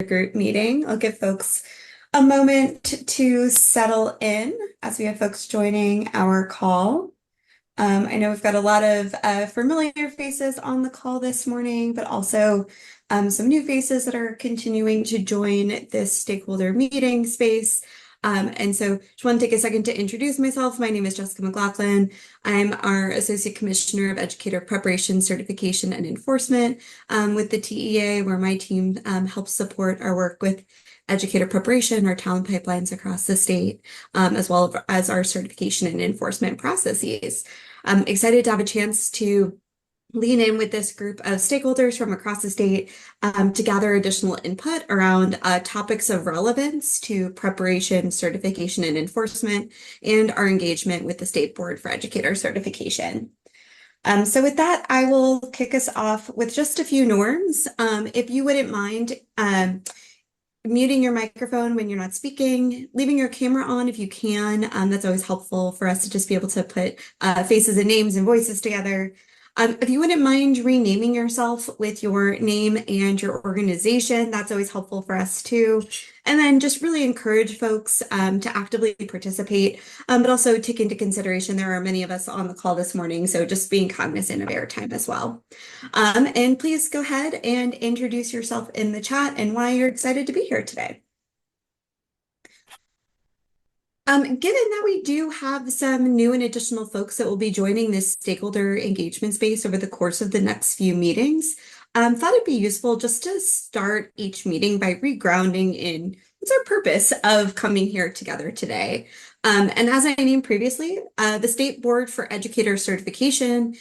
group meeting. I'll give folks a moment to settle in as we have folks joining our call. I know we've got a lot of familiar faces on the call this morning, but also some new faces that are continuing to join this stakeholder meeting space. And so just want to take a second to introduce myself. My name is Jessica McLaughlin. I'm our Associate Commissioner of Educator Preparation, Certification, and Enforcement with the TEA, where my team helps support our work with educator preparation, our talent pipelines across the state, as well as our certification and enforcement processes. I'm excited to have a chance to lean in with this group of stakeholders from across the state to gather additional input around topics of relevance to preparation, certification, and enforcement, and our engagement with the State Board for Educator Certification. So with that, I will kick us off with just a few norms. If you wouldn't mind muting your microphone when you're not speaking, leaving your camera on if you can. That's always helpful for us to just be able to put faces and names and voices together. If you wouldn't mind renaming yourself with your name and your organization, that's always helpful for us too. And then just really encourage folks to actively participate, but also take into consideration there are many of us on the call this morning, so just being cognizant of airtime as well. And please go ahead and introduce yourself in the chat and why you're excited to be here today. Given that we do have some new and additional folks that will be joining this stakeholder engagement space over the course of the next few meetings, thought it'd be useful just to start each meeting by regrounding in what's our purpose of coming here together today. And as I named previously, the State Board for Educator Certification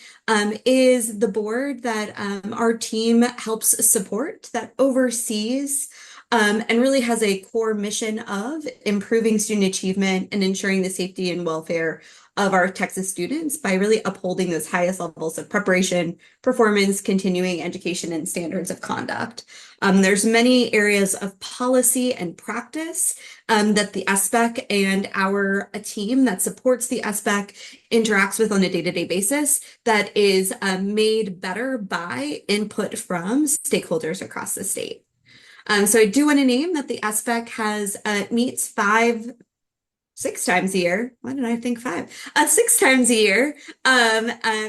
is the board that our team helps support, that oversees and really has a core mission of improving student achievement and ensuring the safety and welfare of our Texas students by really upholding those highest levels of preparation, performance, continuing education, and standards of conduct. There's many areas of policy and practice that the SBEC and our team that supports the SBEC interacts with on a day-to-day basis that is made better by input from stakeholders across the state. So I do want to name that the SBEC has meets 6 times a year. Why did I think 5? 6 times a year,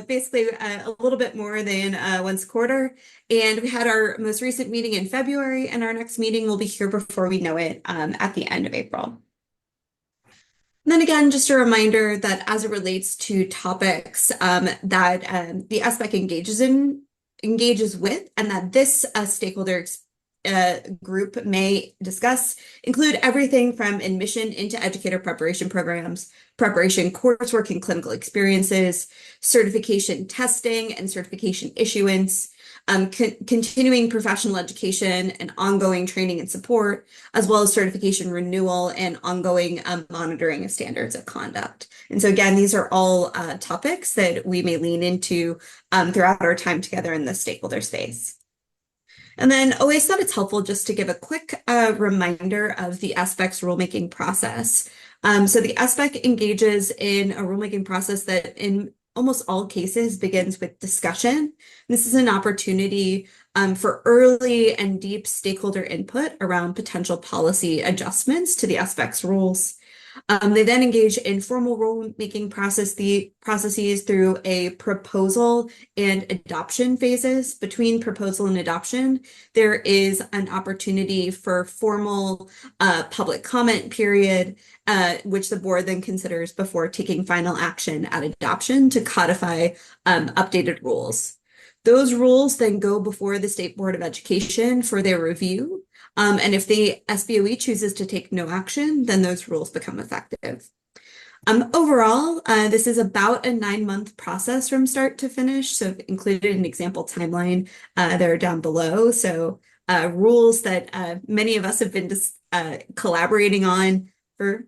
basically a little bit more than once a quarter. And we had our most recent meeting in February, and our next meeting will be here before we know it at the end of April. And then again, just a reminder that as it relates to topics that the SBEC engages with, and that this stakeholder group may discuss include everything from admission into educator preparation programs, preparation coursework and clinical experiences, certification testing and certification issuance, continuing professional education and ongoing training and support, as well as certification renewal and ongoing monitoring of standards of conduct. And so again, these are all topics that we may lean into throughout our time together in the stakeholder space. And then always thought it's helpful just to give a quick reminder of the SBEC's rulemaking process. So the SBEC engages in a rulemaking process that in almost all cases begins with discussion. This is an opportunity for early and deep stakeholder input around potential policy adjustments to the SBEC's rules. They then engage in formal rulemaking processes through a proposal and adoption phases. Between proposal and adoption, there is an opportunity for formal public comment period, which the board then considers before taking final action at adoption to codify updated rules. Those rules then go before the State Board of Education for their review. And if the SBOE chooses to take no action, then those rules become effective. Overall, this is about a 9-month process from start to finish. So I've included an example timeline there down below. So rules that many of us have been collaborating on for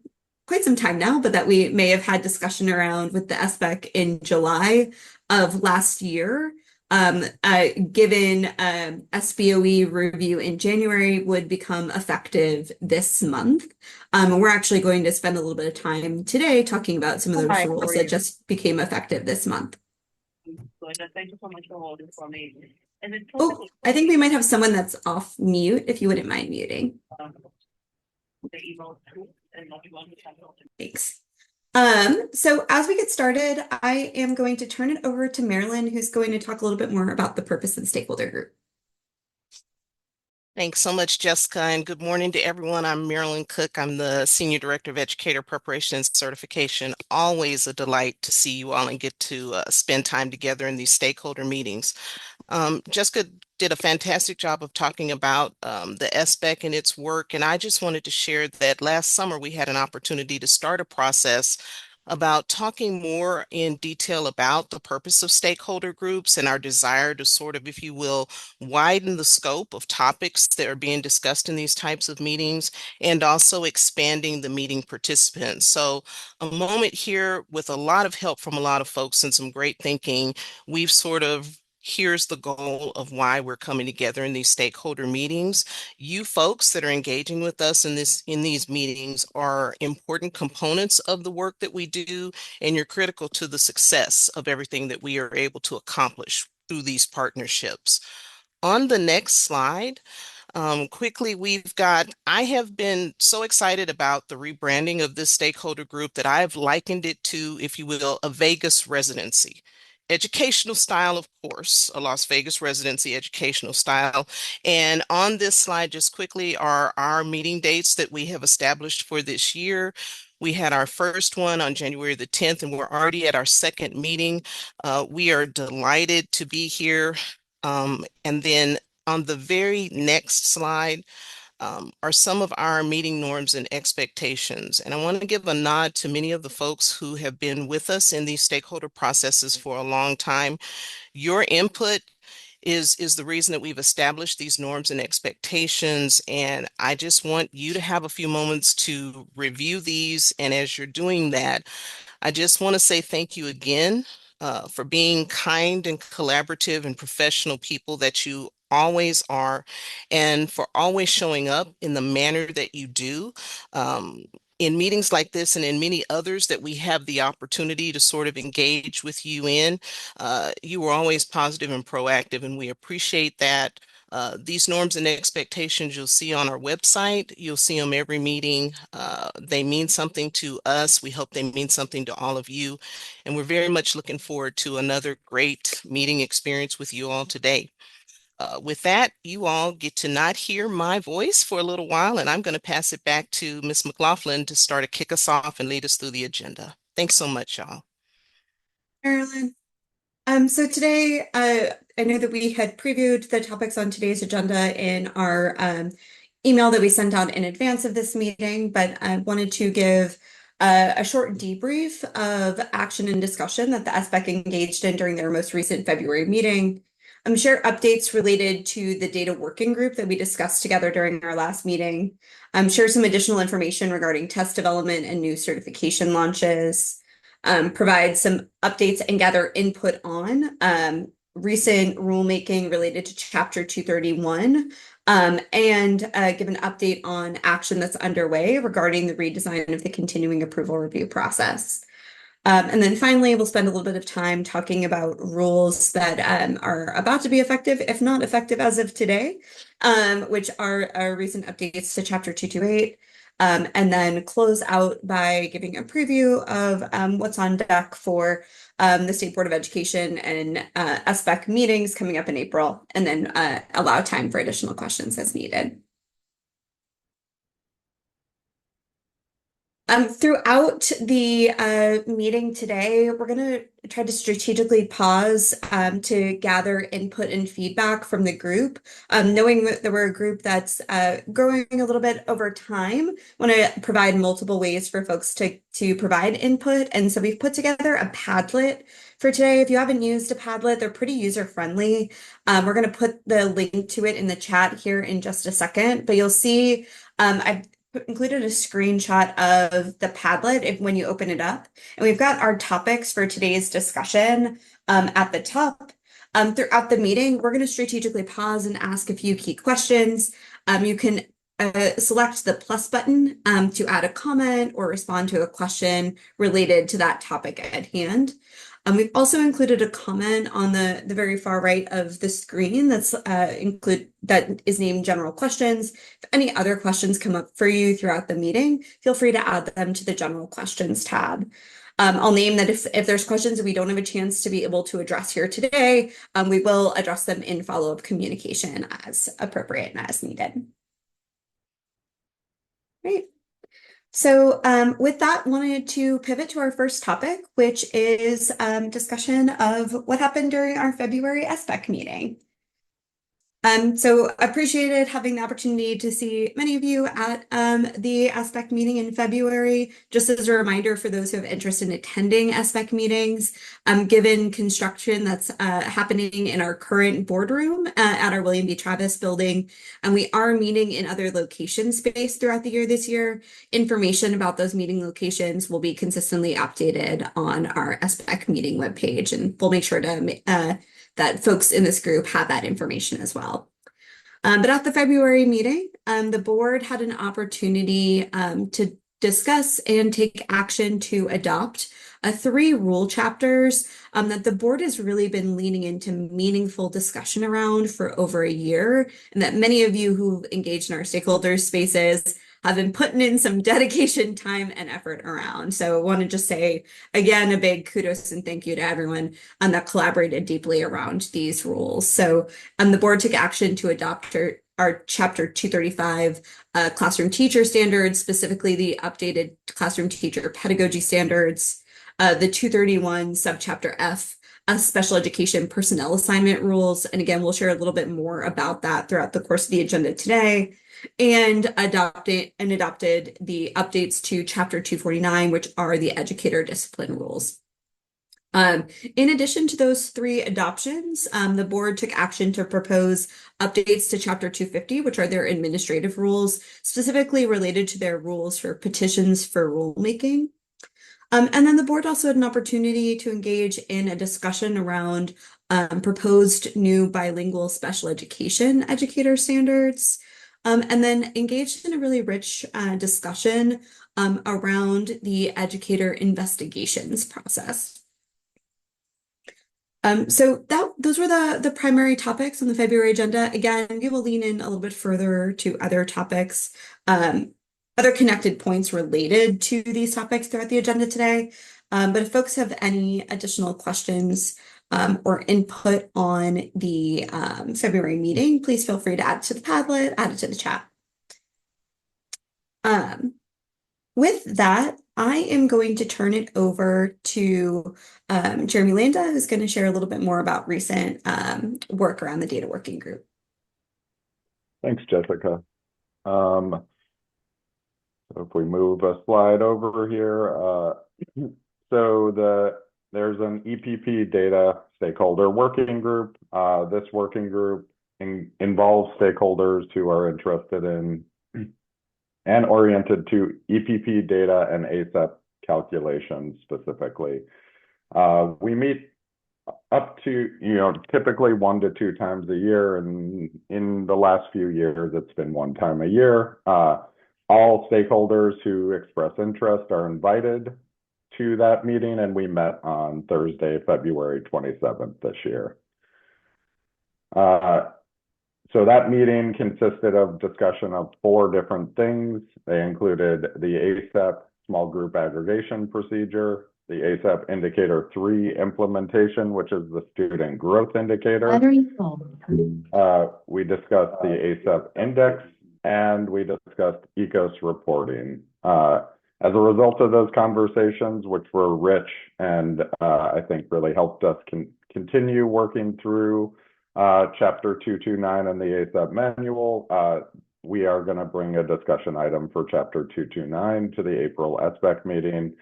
quite some time now, but that we may have had discussion around with the SBEC in July of last year. Given SBOE review in January would become effective this month. We're actually going to spend a little bit of time today talking about some of those rules that just became effective this month. Thank you so much for holding for me. Oh, I think we might have someone that's off mute, if you wouldn't mind muting. Thanks. So as we get started, I am going to turn it over to Marilyn, who's going to talk a little bit more about the purpose of the stakeholder group. Thanks so much, Jessica, and good morning to everyone. I'm Marilyn Cook. I'm the Senior Director of Educator Preparation and Certification. Always a delight to see you all and get to spend time together in these stakeholder meetings. Jessica did a fantastic job of talking about the SBEC and its work, and I just wanted to share that last summer we had an opportunity to start a process about talking more in detail about the purpose of stakeholder groups and our desire to sort of, if you will, widen the scope of topics that are being discussed in these types of meetings, and also expanding the meeting participants. So a moment here with a lot of help from a lot of folks and some great thinking, we've sort of here's the goal of why we're coming together in these stakeholder meetings. You folks that are engaging with us in these meetings are important components of the work that we do, and you're critical to the success of everything that we are able to accomplish through these partnerships. On the next slide, quickly, I have been so excited about the rebranding of this stakeholder group that I've likened it to, if you will, a Vegas residency. Educational style, of course, a Las Vegas residency educational style. And on this slide, just quickly, are our meeting dates that we have established for this year. We had our first one on January the 10th, and we're already at our second meeting. We are delighted to be here. And then on the very next slide are some of our meeting norms and expectations. And I want to give a nod to many of the folks who have been with us in these stakeholder processes for a long time. Your input is the reason that we've established these norms and expectations. And I just want you to have a few moments to review these. And as you're doing that, I just want to say thank you again for being kind and collaborative and professional people that you always are, and for always showing up in the manner that you do. In meetings like this and in many others that we have the opportunity to sort of engage with you in, you were always positive and proactive, and we appreciate that. These norms and expectations you'll see on our website. You'll see them every meeting. They mean something to us. We hope they mean something to all of you. And we're very much looking forward to another great meeting experience with you all today. With that, you all get to not hear my voice for a little while, and I'm going to pass it back to Ms. McLaughlin to start to kick us off and lead us through the agenda. Thanks so much, y'all. Marilyn. So today, I know that we had previewed the topics on today's agenda in our email that we sent out in advance of this meeting, but I wanted to give a short debrief of action and discussion that the SBEC engaged in during their most recent February meeting. Share updates related to the data working group that we discussed together during our last meeting. Share some additional information regarding test development and new certification launches. Provide some updates and gather input on recent rulemaking related to Chapter 231, and give an update on action that's underway regarding the redesign of the continuing approval review process. And then finally, we'll spend a little bit of time talking about rules that are about to be effective, if not effective as of today, which are recent updates to Chapter 228. And then close out by giving a preview of what's on deck for the State Board of Education and SBEC meetings coming up in April, and then allow time for additional questions as needed. Throughout the meeting today, we're going to try to strategically pause to gather input and feedback from the group. Knowing that we're a group that's growing a little bit over time, want to provide multiple ways for folks to provide input. And so we've put together a Padlet for today. If you haven't used a Padlet, they're pretty user-friendly. We're going to put the link to it in the chat here in just a second, but you'll see I've included a screenshot of the Padlet when you open it up. And we've got our topics for today's discussion at the top. Throughout the meeting, we're going to strategically pause and ask a few key questions. You can select the plus button to add a comment or respond to a question related to that topic at hand. We've also included a comment on the very far right of the screen that is named general questions. If any other questions come up for you throughout the meeting, feel free to add them to the general questions tab. I'll name that if there's questions that we don't have a chance to be able to address here today, we will address them in follow-up communication as appropriate and as needed. Great. So with that, wanted to pivot to our first topic, which is discussion of what happened during our February SBEC meeting. So appreciated having the opportunity to see many of you at the SBEC meeting in February. Just as a reminder for those who have interest in attending SBEC meetings, given construction that's happening in our current boardroom at our William B. Travis building, and we are meeting in other location space throughout the year this year. Information about those meeting locations will be consistently updated on our SBEC meeting webpage, and we'll make sure to that folks in this group have that information as well. But at the February meeting, the board had an opportunity to discuss and take action to adopt 3 rule chapters that the board has really been leaning into meaningful discussion around for over a year, and that many of you who've engaged in our stakeholders spaces have been putting in some dedication, time, and effort around. So I want to just say, again, a big kudos and thank you to everyone that collaborated deeply around these rules. So the board took action to adopt our Chapter 235 classroom teacher standards, specifically the updated classroom teacher pedagogy standards, the 231 Subchapter F special education personnel assignment rules. And again, we'll share a little bit more about that throughout the course of the agenda today, and adopted the updates to Chapter 249, which are the educator discipline rules. In addition to those 3 adoptions, the board took action to propose updates to Chapter 250, which are their administrative rules, specifically related to their rules for petitions for rulemaking. And then the board also had an opportunity to engage in a discussion around proposed new bilingual special education educator standards, and then engaged in a really rich discussion around the educator investigations process. So those were the primary topics on the February agenda. Again, we will lean in a little bit further to other topics, other connected points related to these topics throughout the agenda today. But if folks have any additional questions or input on the February meeting, please feel free to add it to the Padlet, add it to the chat. With that, I am going to turn it over to Jeremy Landa, who's going to share a little bit more about recent work around the data working group. Thanks, Jessica. So if we move a slide over here, there's an EPP data stakeholder working group. This working group involves stakeholders who are interested in and oriented to EPP data and ACEP calculations specifically. We meet up to, typically 1 to 2 times a year, and in the last few years, it's been 1 time a year. All stakeholders who express interest are invited to that meeting, and we met on Thursday, February 27th this year. So that meeting consisted of discussion of 4 different things. They included the ACEP small group aggregation procedure, the ACEP indicator 3 implementation, which is the student growth indicator. We discussed the ACEP index, and we discussed ECOS reporting. As a result of those conversations, which were rich and I think really helped us continue working through Chapter 229 and the ACEP manual, we are going to bring a discussion item for Chapter 229 to the April SBEC meeting.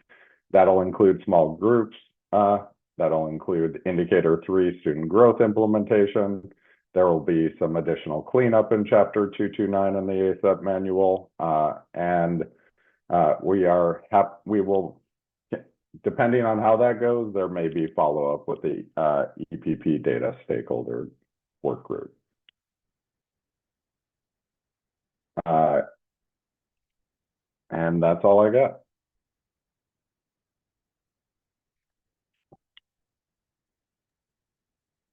That'll include small groups. That'll include Indicator 3 student growth implementation. There will be some additional cleanup in Chapter 229 in the ACEP manual. We will, depending on how that goes, there may be follow-up with the EPP data stakeholder work group. And that's all I got.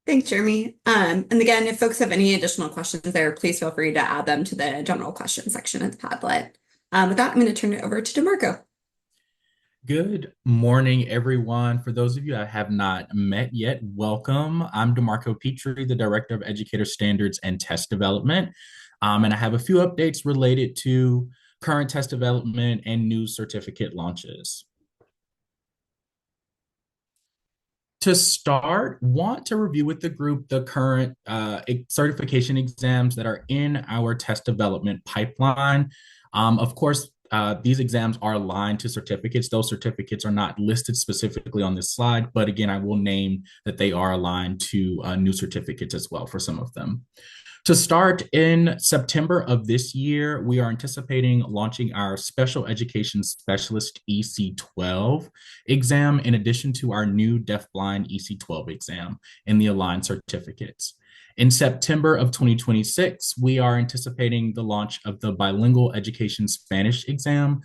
Thanks, Jeremy. And again, if folks have any additional questions there, please feel free to add them to the general question section of the Padlet. With that, I'm going to turn it over to DeMarco. Good morning, everyone. For those of you I have not met yet, welcome. I'm DeMarco Petrie, the Director of Educator Standards and Test Development. And I have a few updates related to current test development and new certificate launches. To start, want to review with the group the current certification exams that are in our test development pipeline. Of course, these exams are aligned to certificates. Those certificates are not listed specifically on this slide, but again, I will name that they are aligned to new certificates as well for some of them. To start in September of this year, we are anticipating launching our Special Education Specialist EC12 exam in addition to our new Deafblind EC12 exam in the aligned certificates. In September of 2026, we are anticipating the launch of the Bilingual Education Spanish exam,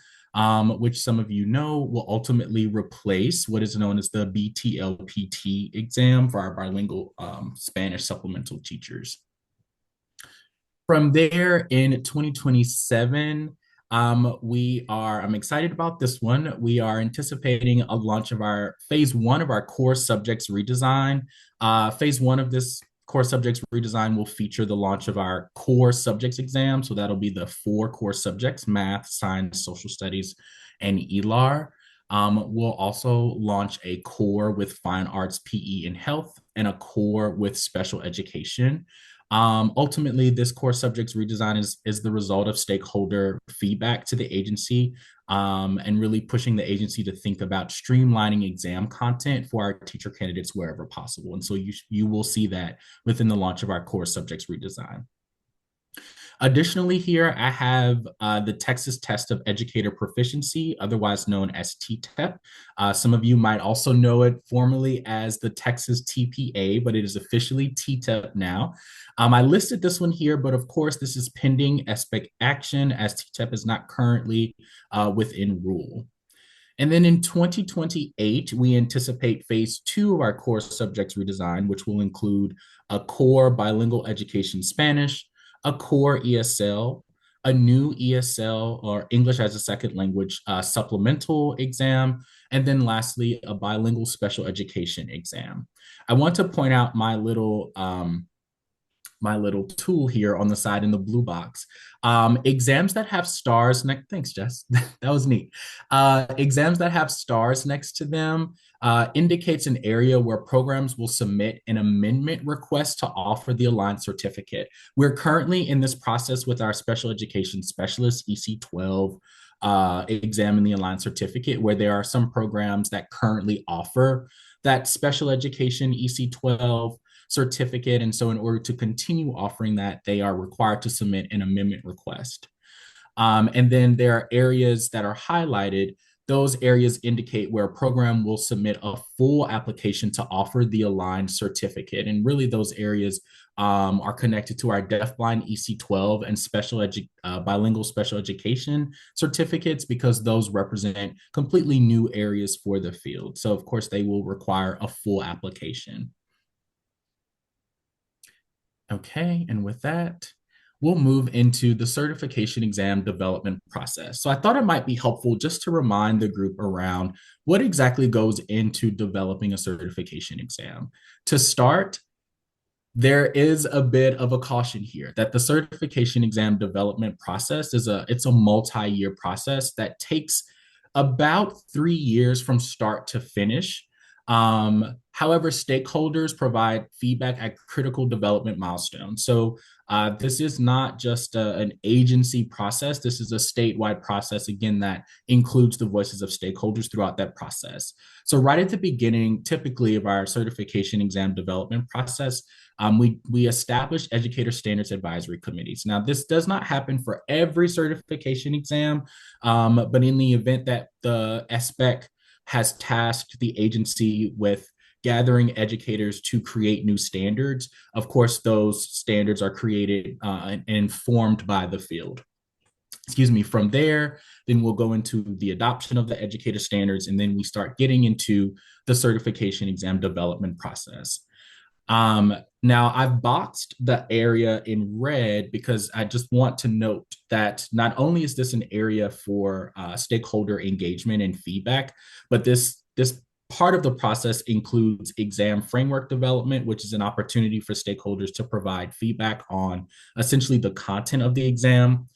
which some of you know will ultimately replace what is known as the BTLPT exam for our bilingual Spanish supplemental teachers. From there in 2027, I'm excited about this one. We are anticipating a launch of our phase 1 of our core subjects redesign. Phase 1 of this core subjects redesign will feature the launch of our core subjects exam. So that'll be the 4 core subjects: math, science, social studies, and ELAR. We'll also launch a core with fine arts, PE, and health, and a core with special education. Ultimately, this core subjects redesign is the result of stakeholder feedback to the agency and really pushing the agency to think about streamlining exam content for our teacher candidates wherever possible. And so you will see that within the launch of our core subjects redesign. Additionally, here I have the Texas Test of Educator Proficiency, otherwise known as T-TEP. Some of you might also know it formally as the Texas TPA, but it is officially T-TEP now. I listed this one here, but of course, this is pending SBEC action as T-TEP is not currently within rule. And then in 2028, we anticipate phase 2 of our core subjects redesign, which will include a core bilingual education Spanish, a core ESL, a new ESL or English as a second language supplemental exam, and then lastly, a bilingual special education exam. I want to point out my little tool here on the side in the blue box. Exams that have stars next, thanks, Jess, that was neat. Exams that have stars next to them indicates an area where programs will submit an amendment request to offer the aligned certificate. We're currently in this process with our special education specialist EC12 exam in the aligned certificate, where there are some programs that currently offer that special education EC12 certificate. And so in order to continue offering that, they are required to submit an amendment request. And then there are areas that are highlighted. Those areas indicate where a program will submit a full application to offer the aligned certificate. And really those areas are connected to our Deafblind EC12 and bilingual special education certificates, because those represent completely new areas for the field. So of course they will require a full application. Okay, and with that, we'll move into the certification exam development process. So I thought it might be helpful just to remind the group around what exactly goes into developing a certification exam. To start, there is a bit of a caution here that the certification exam development process it's a multi-year process that takes about 3 years from start to finish. However, stakeholders provide feedback at critical development milestones. So this is not just an agency process. This is a statewide process, again, that includes the voices of stakeholders throughout that process. So right at the beginning, typically of our certification exam development process, we establish educator standards advisory committees. Now, this does not happen for every certification exam, but in the event that the SBEC has tasked the agency with gathering educators to create new standards. Of course, those standards are created and informed by the field. Excuse me. From there, then we'll go into the adoption of the educator standards, and then we start getting into the certification exam development process. Now, I've boxed the area in red because I just want to note that not only is this an area for stakeholder engagement and feedback, but this part of the process includes exam framework development, which is an opportunity for stakeholders to provide feedback on essentially the content of the exam.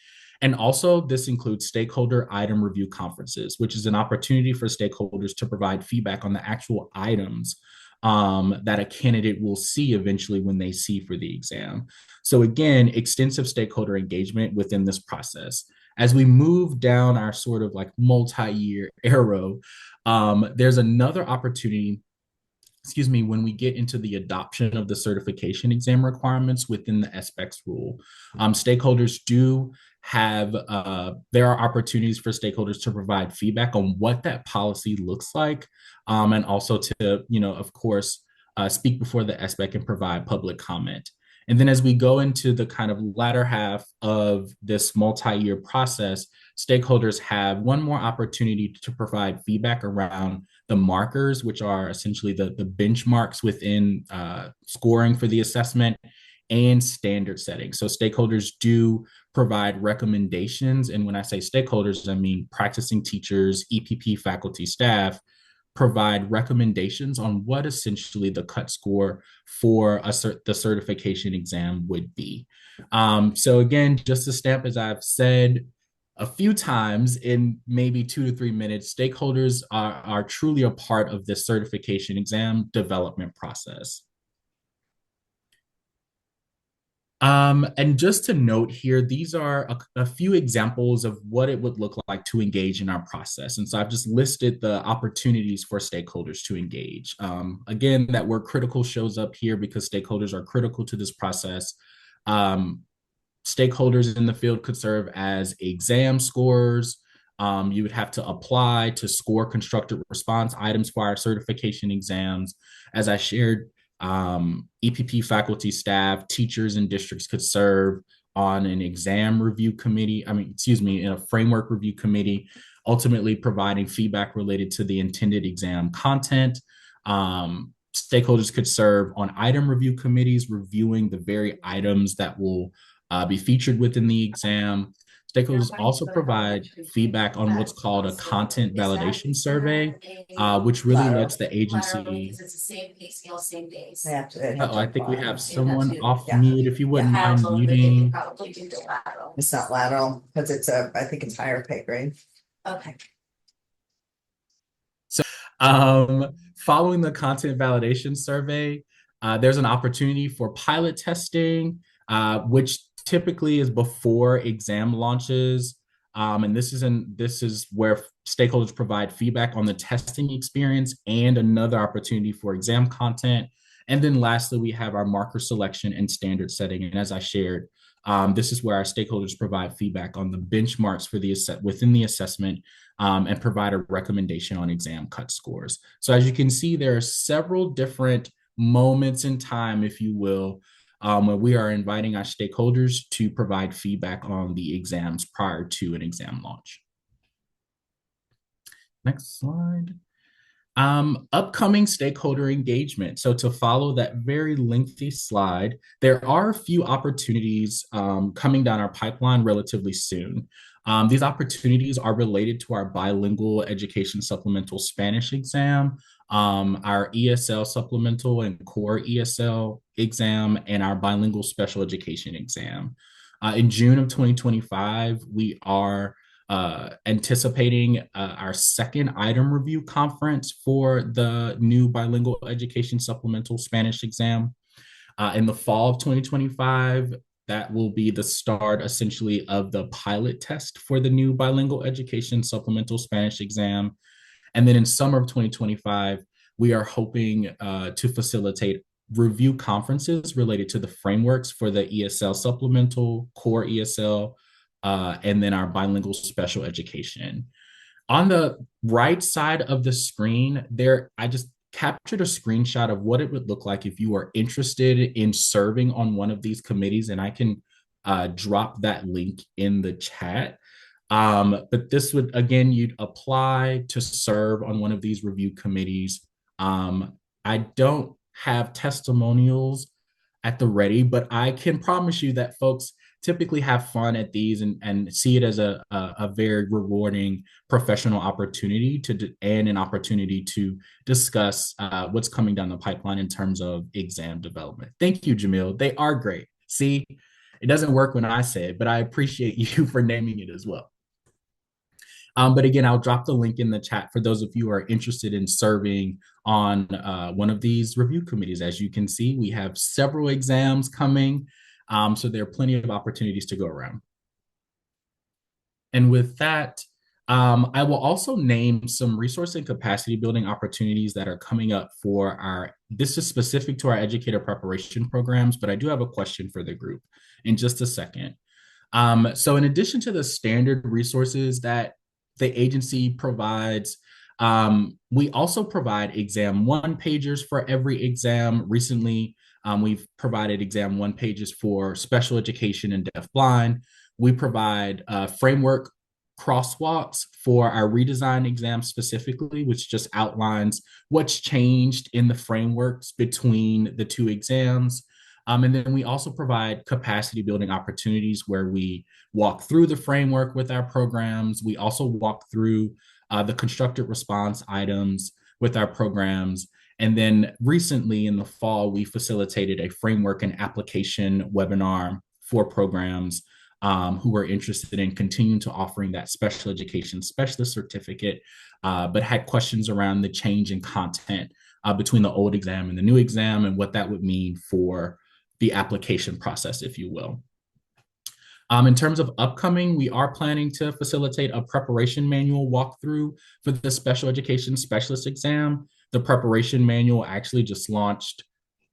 And also, this includes stakeholder item review conferences, which is an opportunity for stakeholders to provide feedback on the actual items that a candidate will see eventually when they see for the exam. So again, extensive stakeholder engagement within this process. As we move down our sort of like multi-year arrow, there's another opportunity, when we get into the adoption of the certification exam requirements within the SBEC rule. Stakeholders do have, there are opportunities for stakeholders to provide feedback on what that policy looks like, and also to, of course, speak before the SBEC and provide public comment. And then as we go into the kind of latter half of this multi-year process, stakeholders have one more opportunity to provide feedback around the markers, which are essentially the benchmarks within scoring for the assessment, and standard setting. So stakeholders do provide recommendations. And when I say stakeholders, I mean practicing teachers, EPP faculty, staff, provide recommendations on what essentially the cut score for the certification exam would be. So again, just to stamp, as I've said a few times in maybe 2 to 3 minutes, stakeholders are truly a part of this certification exam development process. And just to note here, these are a few examples of what it would look like to engage in our process. And so I've just listed the opportunities for stakeholders to engage. Again, that word critical shows up here because stakeholders are critical to this process. Stakeholders in the field could serve as exam scorers. You would have to apply to score constructed response items for our certification exams. As I shared, EPP faculty, staff, teachers, and districts could serve on an exam review committee, in a framework review committee, ultimately providing feedback related to the intended exam content. Stakeholders could serve on item review committees, reviewing the very items that will be featured within the exam. Stakeholders also provide feedback on what's called a content validation survey, which really lets the agency. Because it's the same pay scale, same days. I think we have someone off mute. If you wouldn't mind muting. Probably do the lateral. It's not lateral because I think it's higher pay grade. Okay. Following the content validation survey, there's an opportunity for pilot testing, which typically is before exam launches. And this is where stakeholders provide feedback on the testing experience and another opportunity for exam content. And then lastly, we have our marker selection and standard setting. And as I shared, this is where our stakeholders provide feedback on the benchmarks for within the assessment, and provide a recommendation on exam cut scores. So as you can see, there are several different moments in time, if you will, where we are inviting our stakeholders to provide feedback on the exams prior to an exam launch. Next slide. Upcoming stakeholder engagement. So to follow that very lengthy slide, there are a few opportunities coming down our pipeline relatively soon. These opportunities are related to our bilingual education supplemental Spanish exam, our ESL supplemental and core ESL exam, and our bilingual special education exam. In June of 2025, we are anticipating our second item review conference for the new bilingual education supplemental Spanish exam. In the fall of 2025, that will be the start essentially of the pilot test for the new bilingual education supplemental Spanish exam. And then in summer of 2025, we are hoping to facilitate review conferences related to the frameworks for the ESL supplemental, core ESL, and then our bilingual special education. On the right side of the screen there, I just captured a screenshot of what it would look like if you are interested in serving on one of these committees, and I can drop that link in the chat. But this would, again, you'd apply to serve on one of these review committees. I don't have testimonials at the ready, but I can promise you that folks typically have fun at these and see it as a very rewarding professional opportunity and an opportunity to discuss what's coming down the pipeline in terms of exam development. Thank you, Jamil. They are great. See, it doesn't work when I say it, but I appreciate you for naming it as well. But again, I'll drop the link in the chat for those of you who are interested in serving on one of these review committees. As you can see, we have several exams coming, so there are plenty of opportunities to go around. And with that, I will also name some resource and capacity building opportunities that are coming up for this is specific to our educator preparation programs, but I do have a question for the group in just a second. So in addition to the standard resources that the agency provides, we also provide exam one pagers for every exam. Recently, we've provided exam one pages for special education and deafblind. We provide framework crosswalks for our redesign exam specifically, which just outlines what's changed in the frameworks between the two exams. And then we also provide capacity building opportunities where we walk through the framework with our programs. We also walk through the constructed response items with our programs. And then recently in the fall, we facilitated a framework and application webinar for programs who were interested in continuing to offering that special education specialist certificate, but had questions around the change in content between the old exam and the new exam and what that would mean for the application process, if you will. In terms of upcoming, we are planning to facilitate a preparation manual walkthrough for the special education specialist exam. The preparation manual actually just launched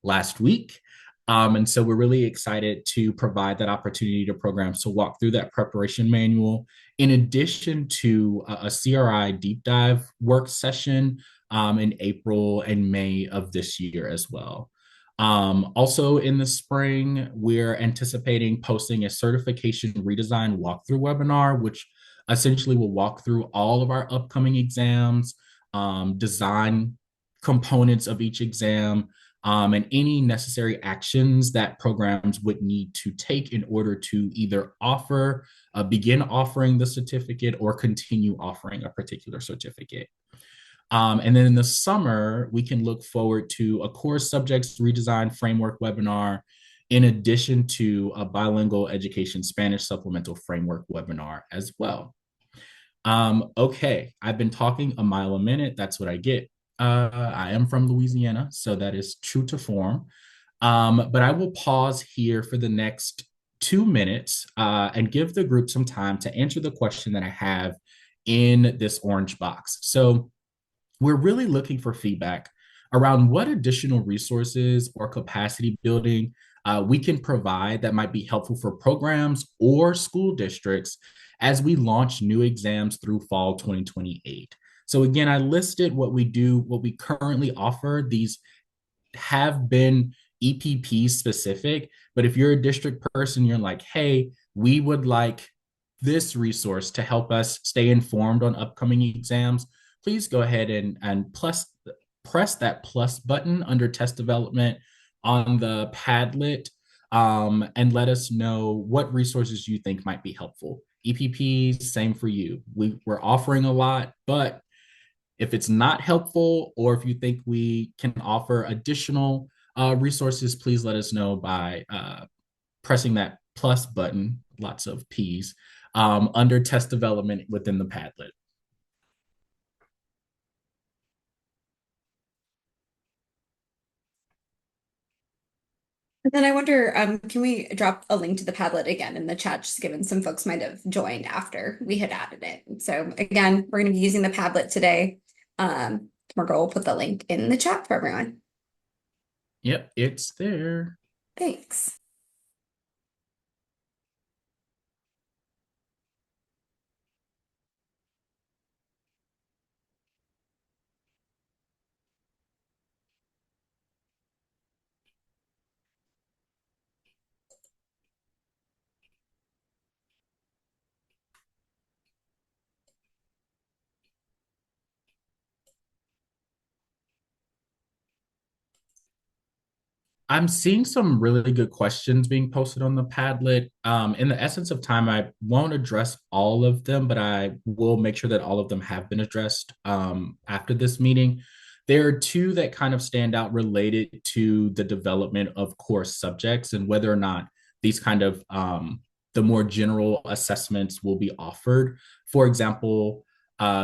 last week. And so we're really excited to provide that opportunity to programs to walk through that preparation manual, in addition to a CRI deep dive work session in April and May of this year as well. Also in the spring, we're anticipating posting a certification redesign walkthrough webinar, which essentially will walk through all of our upcoming exams, design components of each exam, and any necessary actions that programs would need to take in order to either begin offering the certificate or continue offering a particular certificate. And then in the summer, we can look forward to a core subjects redesign framework webinar, in addition to a bilingual education Spanish supplemental framework webinar as well. Okay, I've been talking a mile a minute. That's what I get. I am from Louisiana, so that is true to form. But I will pause here for the next 2 minutes and give the group some time to answer the question that I have in this orange box. So we're really looking for feedback around what additional resources or capacity building we can provide that might be helpful for programs or school districts as we launch new exams through fall 2028. So again, I listed what we do, what we currently offer. These have been EPP specific, but if you're a district person, you're like, hey, we would like this resource to help us stay informed on upcoming exams, please go ahead and press that plus button under test development on the Padlet and let us know what resources you think might be helpful. EPPs, same for you. We're offering a lot, but if it's not helpful or if you think we can offer additional resources, please let us know by pressing that plus button, lots of P's, under test development within the Padlet. And then I wonder, can we drop a link to the Padlet again in the chat, just given some folks might have joined after we had added it. So again, we're going to be using the Padlet today. Margot will put the link in the chat for everyone. Yep, it's there. Thanks. I'm seeing some really good questions being posted on the Padlet. In the essence of time, I won't address all of them, but I will make sure that all of them have been addressed after this meeting. There are two that kind of stand out related to the development of course subjects and whether or not these kind of the more general assessments will be offered. For example,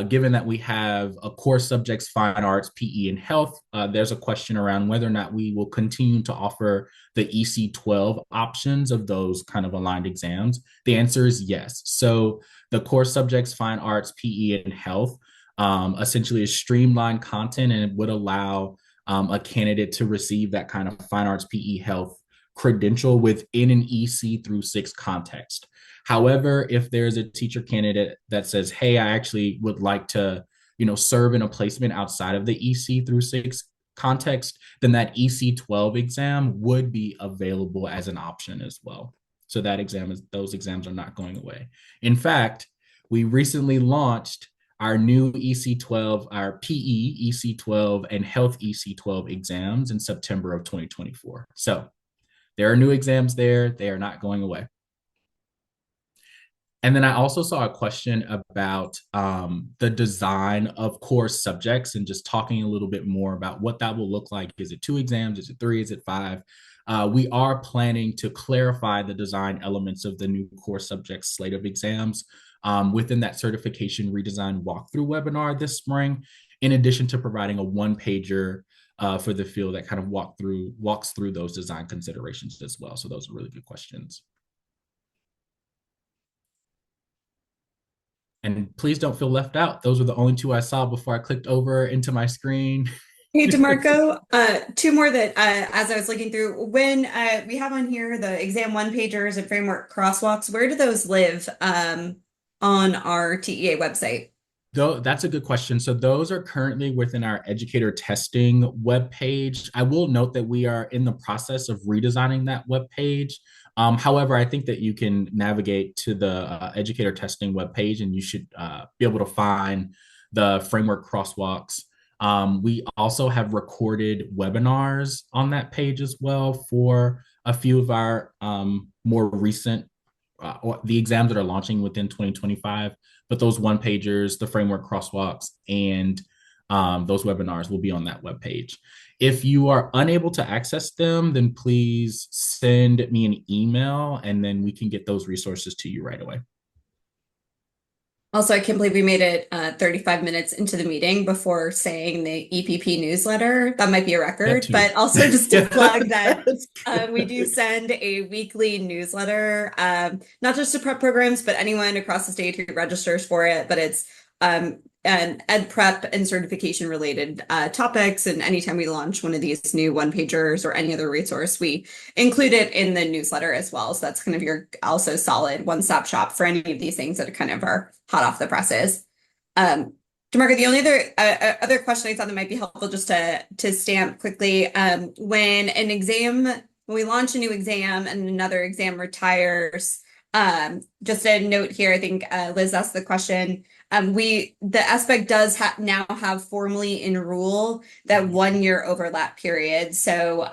given that we have a core subjects, fine arts, PE, and health, there's a question around whether or not we will continue to offer the EC12 options of those kind of aligned exams. The answer is yes. So the core subjects, fine arts, PE, and health, essentially is streamlined content, and it would allow a candidate to receive that kind of fine arts, PE, health credential within an EC through 6 context. However, if there's a teacher candidate that says, hey, I actually would like to, serve in a placement outside of the EC through 6 context, then that EC12 exam would be available as an option as well. So those exams are not going away. In fact, we recently launched our new EC12, our PE EC12 and health EC12 exams in September of 2024. So there are new exams there. They are not going away. And then I also saw a question about the design of course subjects and just talking a little bit more about what that will look like. Is it 2 exams? Is it 3? Is it 5? We are planning to clarify the design elements of the new core subject slate of exams within that certification redesign walkthrough webinar this spring, in addition to providing a one-pager for the field that kind of walks through those design considerations as well. So those are really good questions. And please don't feel left out. Those were the only 2 I saw before I clicked over into my screen. Hey, DeMarco, 2 more that as I was looking through, when we have on here the exam one pagers and framework crosswalks, where do those live on our TEA website? Though that's a good question. So those are currently within our educator testing webpage. I will note that we are in the process of redesigning that webpage. However, I think that you can navigate to the educator testing webpage and you should be able to find the framework crosswalks. We also have recorded webinars on that page as well for a few of our more recent, the exams that are launching within 2025. But those one pagers, the framework crosswalks, and those webinars will be on that webpage. If you are unable to access them, then please send me an email and then we can get those resources to you right away. Also, I can't believe we made it 35 minutes into the meeting before saying the EPP newsletter. That might be a record, but also just to plug that we do send a weekly newsletter, not just to prep programs, but anyone across the state who registers for it. But it's and ed prep and certification related topics. And anytime we launch one of these new one pagers or any other resource, we include it in the newsletter as well. So that's kind of your also solid one-stop shop for any of these things that kind of are hot off the presses. DeMarco, the only other question I thought that might be helpful just to stamp quickly, when we launch a new exam and another exam retires, just a note here, I think Liz asked the question. The SBEC does now have formally in rule that 1-year overlap period. So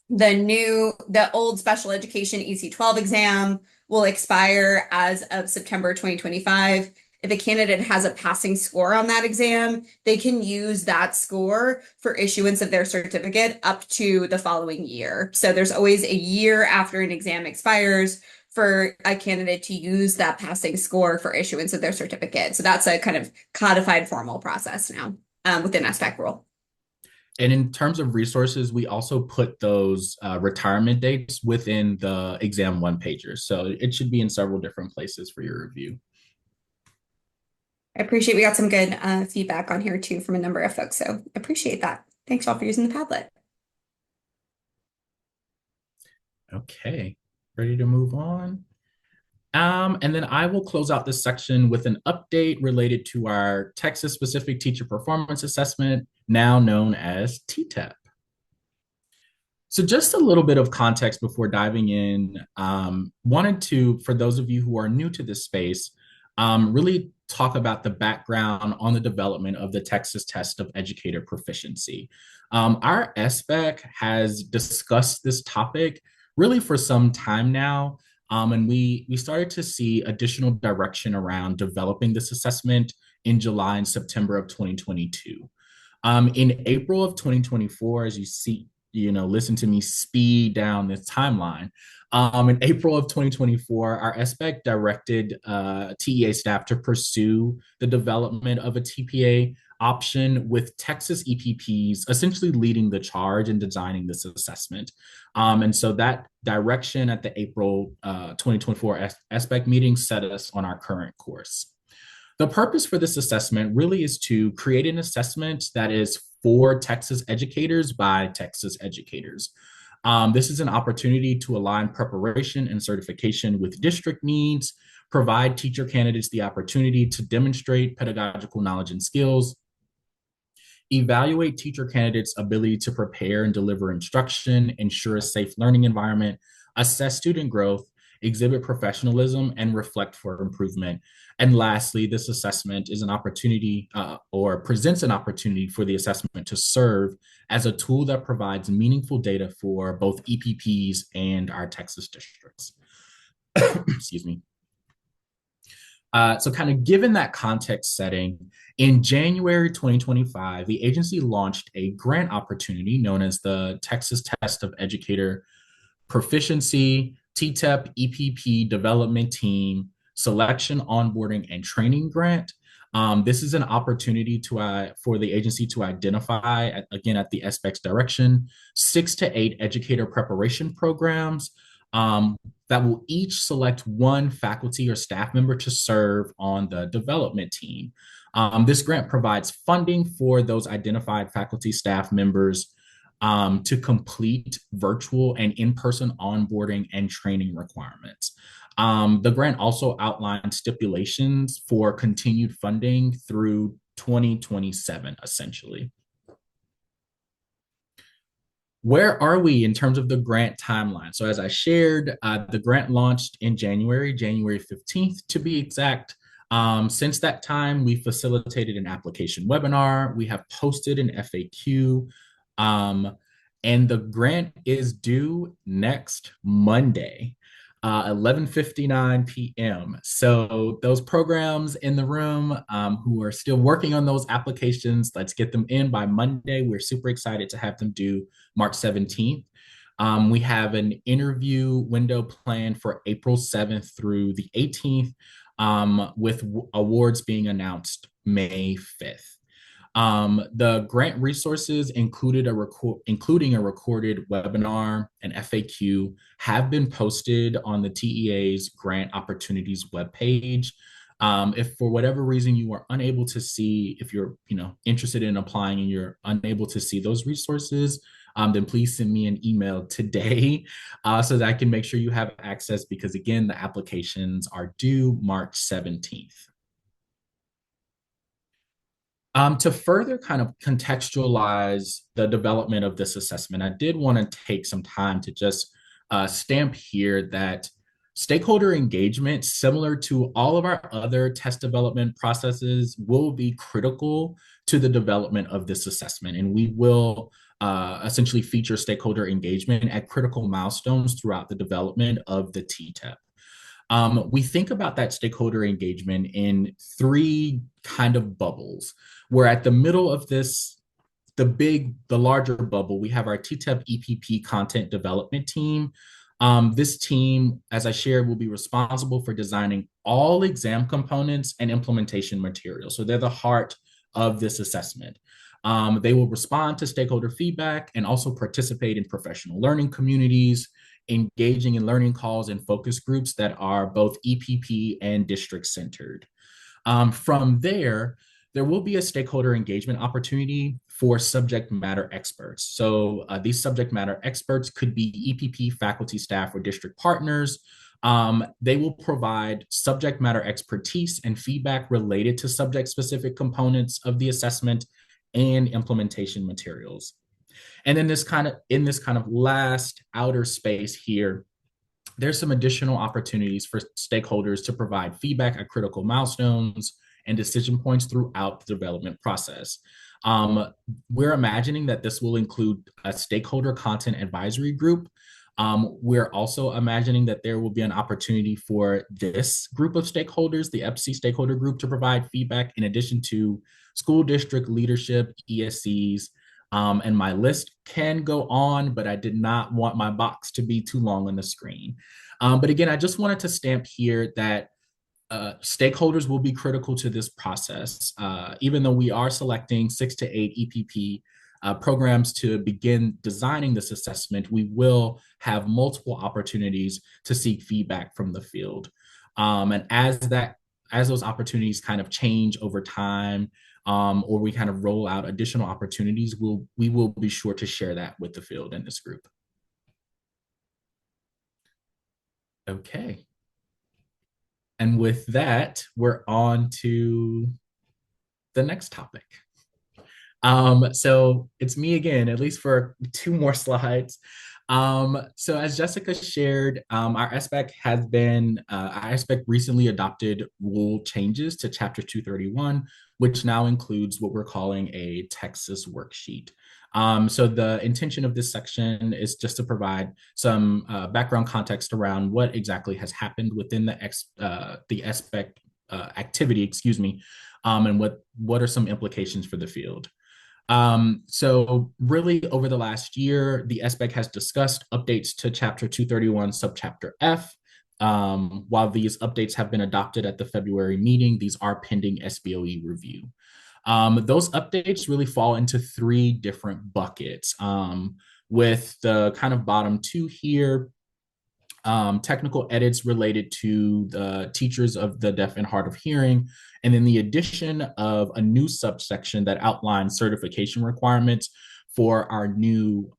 the old special education EC12 exam will expire as of September 2025. If a candidate has a passing score on that exam, they can use that score for issuance of their certificate up to the following year. So there's always a year after an exam expires for a candidate to use that passing score for issuance of their certificate. So that's a kind of codified formal process now within SBEC rule. And in terms of resources, we also put those retirement dates within the exam one pagers. So it should be in several different places for your review. I appreciate we got some good feedback on here too from a number of folks. So appreciate that. Thanks all for using the Padlet. Okay, ready to move on. And then I will close out this section with an update related to our Texas-specific teacher performance assessment, now known as T-TEP. So just a little bit of context before diving in. Wanted to, for those of you who are new to this space, really talk about the background on the development of the Texas Test of Educator Proficiency. Our SBEC has discussed this topic really for some time now, and we started to see additional direction around developing this assessment in July and September of 2022. In April of 2024, as you see, listen to me speed down this timeline. In April of 2024, our SBEC directed TEA staff to pursue the development of a TPA option, with Texas EPPs essentially leading the charge in designing this assessment. And so that direction at the April 2024 SBEC meeting set us on our current course. The purpose for this assessment really is to create an assessment that is for Texas educators by Texas educators. This is an opportunity to align preparation and certification with district needs, provide teacher candidates the opportunity to demonstrate pedagogical knowledge and skills, evaluate teacher candidates' ability to prepare and deliver instruction, ensure a safe learning environment, assess student growth, exhibit professionalism, and reflect for improvement. And lastly, this assessment is an opportunity or presents an opportunity for the assessment to serve as a tool that provides meaningful data for both EPPs and our Texas districts. Excuse me. So kind of given that context setting, in January 2025, the agency launched a grant opportunity known as the Texas Test of Educator Proficiency, T-TEP EPP Development Team Selection, Onboarding, and Training Grant. This is an opportunity for the agency to identify, again, at the SBEC's direction, 6 to 8 educator preparation programs that will each select one faculty or staff member to serve on the development team. This grant provides funding for those identified faculty staff members to complete virtual and in-person onboarding and training requirements. The grant also outlines stipulations for continued funding through 2027, essentially. Where are we in terms of the grant timeline? So as I shared, the grant launched in January 15th to be exact. Since that time, we facilitated an application webinar. We have posted an FAQ. And the grant is due next Monday, 11:59 p.m. So those programs in the room who are still working on those applications, let's get them in by Monday. We're super excited to have them due March 17th. We have an interview window planned for April 7th through the 18th, with awards being announced May 5th. The grant resources including a recorded webinar and FAQ have been posted on the TEA's Grant Opportunities webpage. If for whatever reason you are unable to see, if you're interested in applying and you're unable to see those resources, then please send me an email today so that I can make sure you have access, because again, the applications are due March 17th. To further kind of contextualize the development of this assessment, I did want to take some time to just stamp here that stakeholder engagement, similar to all of our other test development processes, will be critical to the development of this assessment. And we will essentially feature stakeholder engagement at critical milestones throughout the development of the T-TEP. We think about that stakeholder engagement in 3 kind of bubbles, where at the middle of this, the larger bubble, we have our T-TEP EPP content development team. This team, as I shared, will be responsible for designing all exam components and implementation materials. So they're the heart of this assessment. They will respond to stakeholder feedback and also participate in professional learning communities, engaging in learning calls and focus groups that are both EPP and district centered. From there will be a stakeholder engagement opportunity for subject matter experts. So these subject matter experts could be EPP faculty, staff, or district partners. They will provide subject matter expertise and feedback related to subject-specific components of the assessment and implementation materials. And then in this kind of last outer space here, there's some additional opportunities for stakeholders to provide feedback at critical milestones and decision points throughout the development process. We're imagining that this will include a stakeholder content advisory group. We're also imagining that there will be an opportunity for this group of stakeholders, the EPCE stakeholder group, to provide feedback in addition to school district leadership, ESCs, and my list can go on, but I did not want my box to be too long on the screen. But again, I just wanted to stamp here that stakeholders will be critical to this process. Even though we are selecting 6 to 8 EPP programs to begin designing this assessment, we will have multiple opportunities to seek feedback from the field. And as those opportunities kind of change over time, or we kind of roll out additional opportunities, we will be sure to share that with the field in this group. Okay. And with that, we're on to the next topic. So it's me again, at least for 2 more slides. So as Jessica shared, our SBEC our SBEC recently adopted rule changes to Chapter 231, which now includes what we're calling a Texas worksheet. So the intention of this section is just to provide some background context around what exactly has happened within the SBEC activity, and what are some implications for the field. So really over the last year, the SBEC has discussed updates to Chapter 231, Subchapter F. While these updates have been adopted at the February meeting, these are pending SBOE review. Those updates really fall into 3 different buckets, with the kind of bottom 2 here, technical edits related to the teachers of the deaf and hard of hearing, and then the addition of a new subsection that outlines certification requirements for our new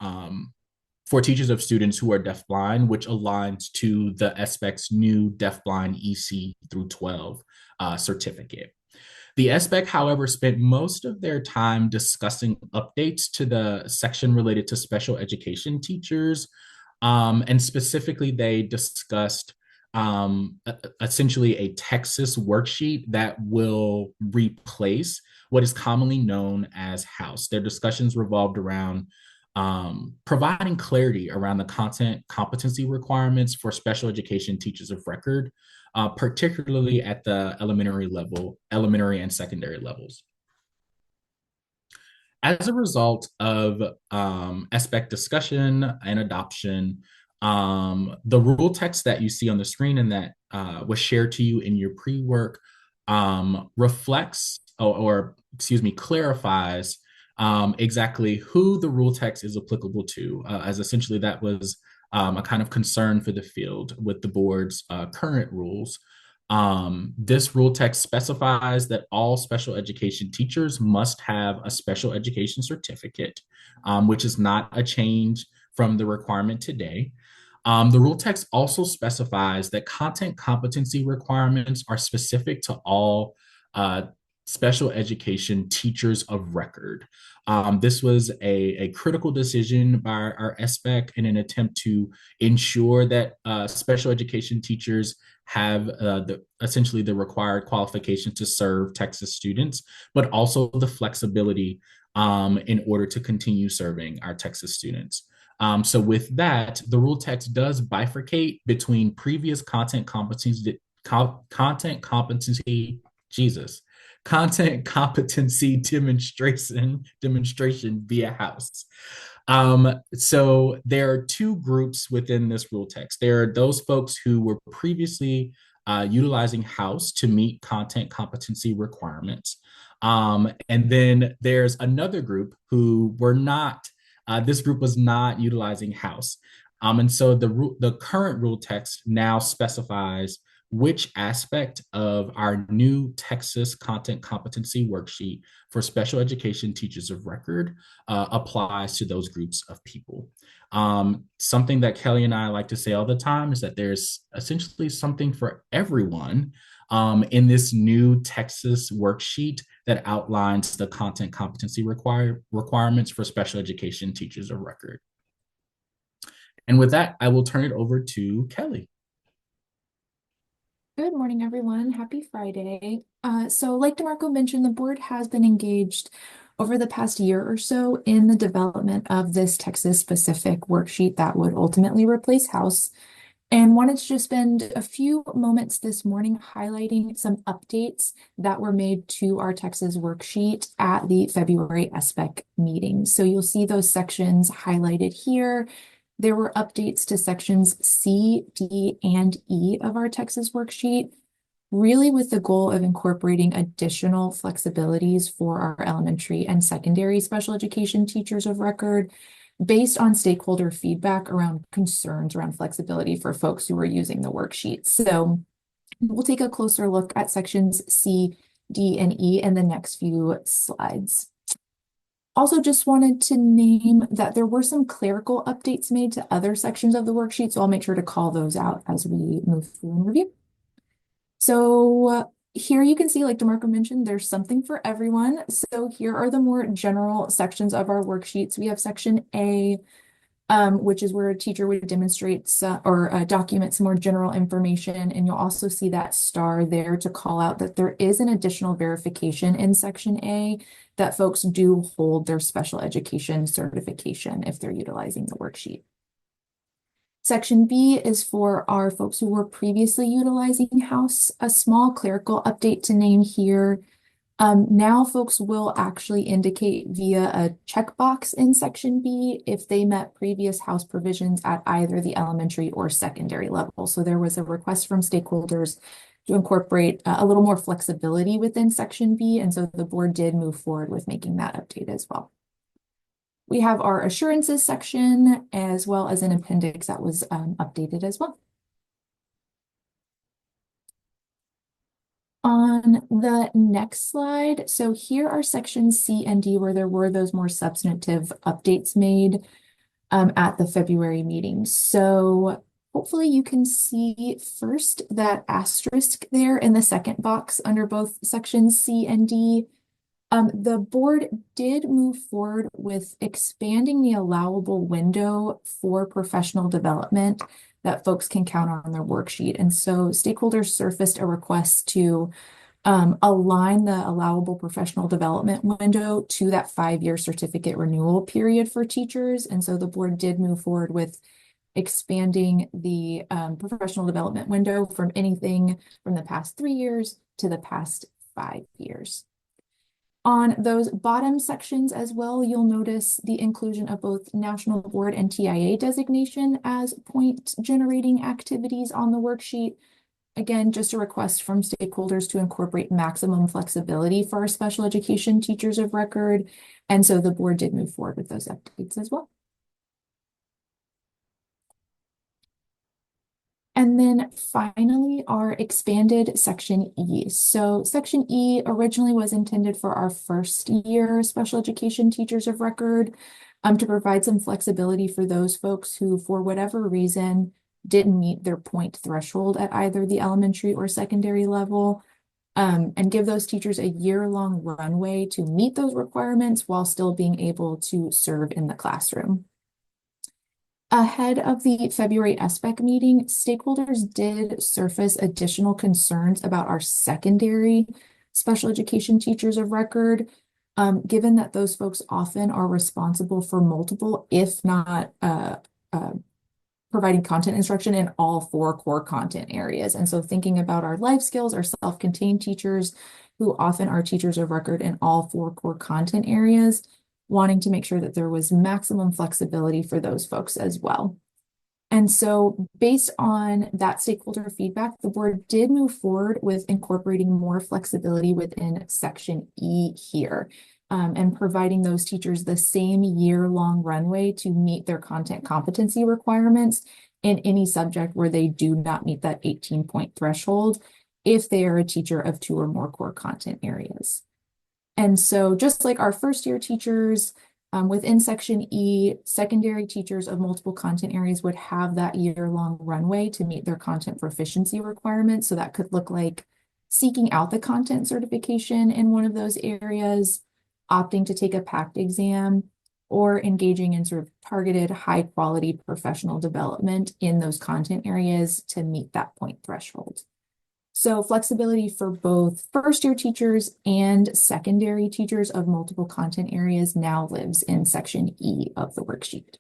for teachers of students who are deafblind, which aligns to the SBEC's new deafblind EC through 12 certificate. The SBEC, however, spent most of their time discussing updates to the section related to special education teachers. And specifically, they discussed essentially a Texas worksheet that will replace what is commonly known as House. Their discussions revolved around providing clarity around the content competency requirements for special education teachers of record, particularly at the elementary and secondary levels. As a result of SBEC discussion and adoption, the rule text that you see on the screen and that was shared to you in your pre-work reflects clarifies exactly who the rule text is applicable to, as essentially that was a kind of concern for the field with the board's current rules. This rule text specifies that all special education teachers must have a special education certificate, which is not a change from the requirement today. The rule text also specifies that content competency requirements are specific to all special education teachers of record. This was a critical decision by our SBEC in an attempt to ensure that special education teachers have essentially the required qualifications to serve Texas students, but also the flexibility in order to continue serving our Texas students. So with that, the rule text does bifurcate between previous content competency demonstration via House. So there are 2 groups within this rule text. There are those folks who were previously utilizing House to meet content competency requirements. And then there's another group who were not, this group was not utilizing House. And so the current rule text now specifies which aspect of our new Texas content competency worksheet for special education teachers of record applies to those groups of people. Something that Kelly and I like to say all the time is that there's essentially something for everyone in this new Texas worksheet that outlines the content competency requirements for special education teachers of record. And with that, I will turn it over to Kelly. Good morning, everyone. Happy Friday. So like DeMarco mentioned, the board has been engaged over the past year or so in the development of this Texas-specific worksheet that would ultimately replace House, and wanted to just spend a few moments this morning highlighting some updates that were made to our Texas worksheet at the February SBEC meeting. So you'll see those sections highlighted here. There were updates to sections C, D, and E of our Texas worksheet, really with the goal of incorporating additional flexibilities for our elementary and secondary special education teachers of record based on stakeholder feedback around concerns around flexibility for folks who are using the worksheet. So we'll take a closer look at sections C, D, and E in the next few slides. Also, just wanted to name that there were some clerical updates made to other sections of the worksheet, so I'll make sure to call those out as we move through and review. So here you can see, like DeMarco mentioned, there's something for everyone. So here are the more general sections of our worksheets. We have section A, which is where a teacher would demonstrate or document some more general information. And you'll also see that star there to call out that there is an additional verification in section A that folks do hold their special education certification if they're utilizing the worksheet. Section B is for our folks who were previously utilizing House. A small clerical update to name here. Now folks will actually indicate via a checkbox in section B if they met previous House provisions at either the elementary or secondary level. So there was a request from stakeholders to incorporate a little more flexibility within section B, and so the board did move forward with making that update as well. We have our assurances section as well as an appendix that was updated as well. On the next slide, so here are sections C and D where there were those more substantive updates made at the February meeting. So hopefully you can see first that asterisk there in the second box under both sections C and D. The board did move forward with expanding the allowable window for professional development that folks can count on their worksheet. And so stakeholders surfaced a request to align the allowable professional development window to that 5-year certificate renewal period for teachers. And so the board did move forward with expanding the professional development window from anything from the past 3 years to the past 5 years. On those bottom sections as well, you'll notice the inclusion of both National Board and TIA designation as point generating activities on the worksheet. Again, just a request from stakeholders to incorporate maximum flexibility for our special education teachers of record. And so the board did move forward with those updates as well. And then finally, our expanded section E. So section E originally was intended for our first year special education teachers of record to provide some flexibility for those folks who, for whatever reason, didn't meet their point threshold at either the elementary or secondary level, and give those teachers a year-long runway to meet those requirements while still being able to serve in the classroom. Ahead of the February SBEC meeting, stakeholders did surface additional concerns about our secondary special education teachers of record, given that those folks often are responsible for multiple, if not providing content instruction in all 4 core content areas. And so thinking about our life skills, our self-contained teachers, who often are teachers of record in all 4 core content areas, wanting to make sure that there was maximum flexibility for those folks as well. And so based on that stakeholder feedback, the board did move forward with incorporating more flexibility within section E here, and providing those teachers the same year-long runway to meet their content competency requirements in any subject where they do not meet that 18-point threshold if they are a teacher of 2 or more core content areas. And so just like our first year teachers, within section E, secondary teachers of multiple content areas would have that year-long runway to meet their content proficiency requirements. So that could look like seeking out the content certification in one of those areas, opting to take a PACT exam, or engaging in sort of targeted high-quality professional development in those content areas to meet that point threshold. So flexibility for both first-year teachers and secondary teachers of multiple content areas now lives in section E of the worksheet.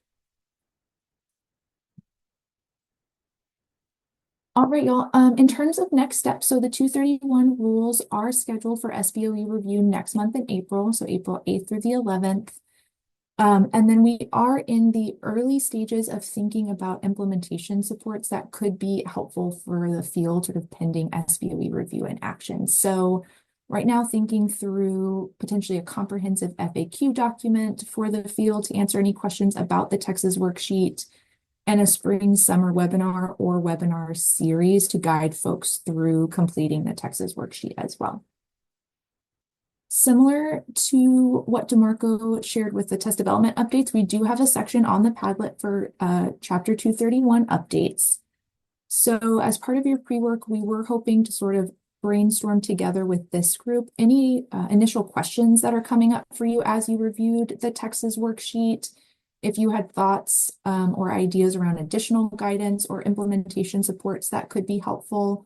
All right, y'all. In terms of next steps, so the 231 rules are scheduled for SBOE review next month in April, so April 8th through the 11th. And then we are in the early stages of thinking about implementation supports that could be helpful for the field, sort of pending SBOE review and action. So right now, thinking through potentially a comprehensive FAQ document for the field to answer any questions about the Texas worksheet, and a spring summer webinar or webinar series to guide folks through completing the Texas worksheet as well. Similar to what DeMarco shared with the test development updates, we do have a section on the Padlet for Chapter 231 updates. So as part of your pre-work, we were hoping to sort of brainstorm together with this group any initial questions that are coming up for you as you reviewed the Texas worksheet. If you had thoughts or ideas around additional guidance or implementation supports that could be helpful,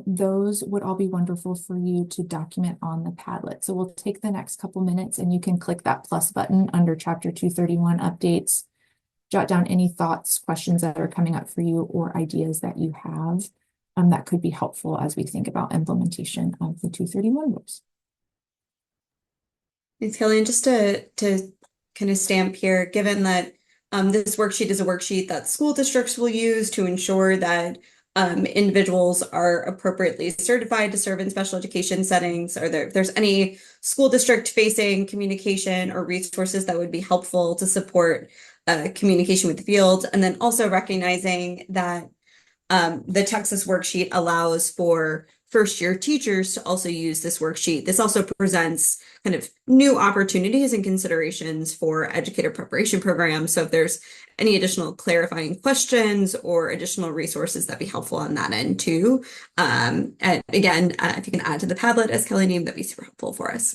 those would all be wonderful for you to document on the Padlet. So we'll take the next couple minutes and you can click that plus button under Chapter 231 updates, jot down any thoughts, questions that are coming up for you or ideas that you have that could be helpful as we think about implementation of the 231 rules. Thanks, Kelly. And just to kind of stamp here, given that this worksheet is a worksheet that school districts will use to ensure that individuals are appropriately certified to serve in special education settings, or if there's any school district facing communication or resources that would be helpful to support communication with the field, and then also recognizing that the Texas worksheet allows for first-year teachers to also use this worksheet. This also presents kind of new opportunities and considerations for educator preparation programs. So if there's any additional clarifying questions or additional resources, that'd be helpful on that end too. And again, if you can add to the Padlet as Kelly named, that'd be super helpful for us.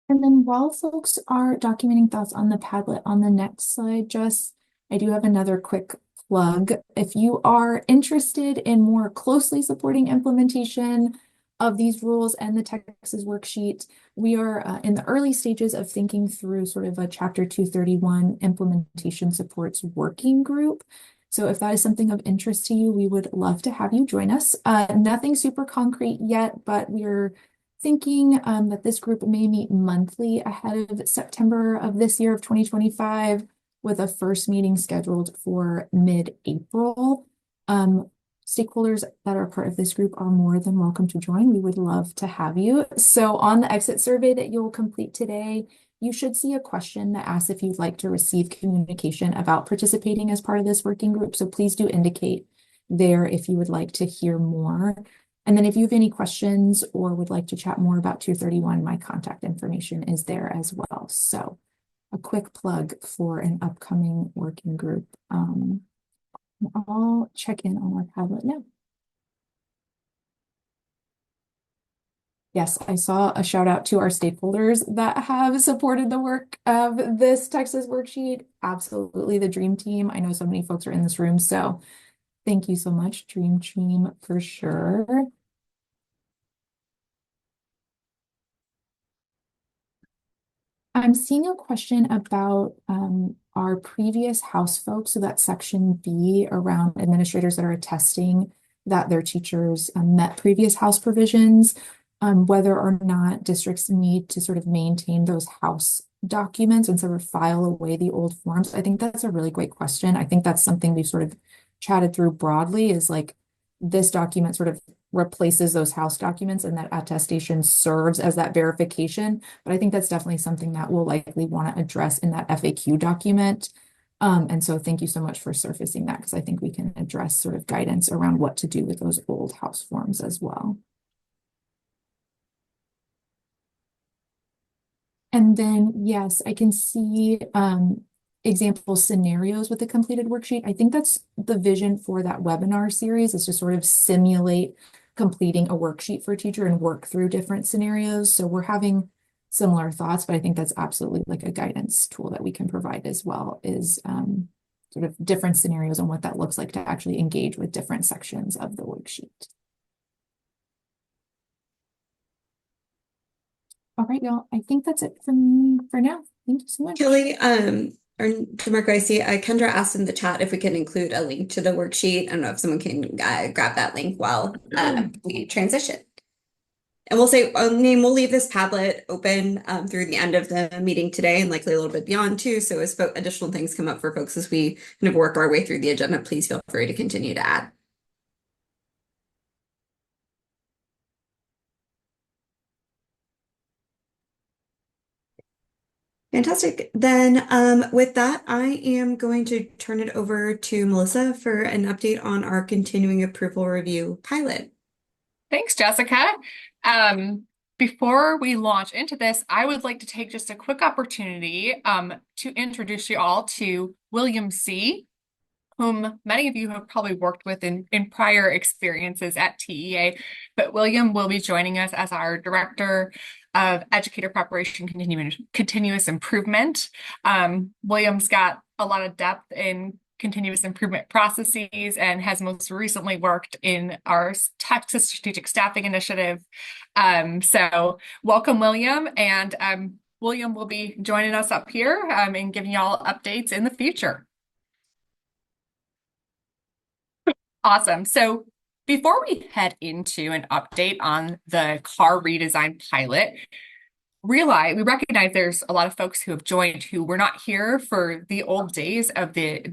And then while folks are documenting thoughts on the Padlet on the next slide, I do have another quick plug. If you are interested in more closely supporting implementation of these rules and the Texas worksheet, we are in the early stages of thinking through sort of a Chapter 231 implementation supports working group. So if that is something of interest to you, we would love to have you join us. Nothing super concrete yet, but we're thinking that this group may meet monthly ahead of September of this year of 2025, with a first meeting scheduled for mid-April. Stakeholders that are part of this group are more than welcome to join. We would love to have you. So on the exit survey that you'll complete today, you should see a question that asks if you'd like to receive communication about participating as part of this working group. So please do indicate there if you would like to hear more. And then if you have any questions or would like to chat more about 231, my contact information is there as well. So a quick plug for an upcoming working group. I'll check in on our Padlet now. Yes, I saw a shout out to our stakeholders that have supported the work of this Texas worksheet. Absolutely the Dream Team. I know so many folks are in this room, so thank you so much, Dream Team, for sure. I'm seeing a question about our previous House folks, so that's section B around administrators that are attesting that their teachers met previous House provisions, whether or not districts need to sort of maintain those House documents and sort of file away the old forms. I think that's a really great question. I think that's something we've sort of chatted through broadly, is like this document sort of replaces those House documents and that attestation serves as that verification. But I think that's definitely something that we'll likely want to address in that FAQ document. And so thank you so much for surfacing that, because I think we can address sort of guidance around what to do with those old House forms as well. And then, yes, I can see example scenarios with the completed worksheet. I think that's the vision for that webinar series, is to sort of simulate completing a worksheet for a teacher and work through different scenarios. So we're having similar thoughts, but I think that's absolutely like a guidance tool that we can provide as well, is sort of different scenarios and what that looks like to actually engage with different sections of the worksheet. All right, y'all, I think that's it from me for now. Thank you so much. Kelly, or DeMarco, I see Kendra asked in the chat if we can include a link to the worksheet. I don't know if someone can grab that link while we transition. And we'll say, name, we'll leave this Padlet open through the end of the meeting today and likely a little bit beyond too. So as additional things come up for folks as we kind of work our way through the agenda, please feel free to continue to add. Fantastic. Then with that, I am going to turn it over to Melissa for an update on our continuing approval review pilot. Thanks, Jessica. Before we launch into this, I would like to take just a quick opportunity to introduce you all to William C., whom many of you have probably worked with in prior experiences at TEA, but William will be joining us as our Director of Educator Preparation Continuous Improvement. William's got a lot of depth in continuous improvement processes and has most recently worked in our Texas Strategic Staffing Initiative. So welcome, William, and William will be joining us up here and giving you all updates in the future. Awesome. So before we head into an update on the car redesign pilot, we recognize there's a lot of folks who have joined who were not here for the old days of the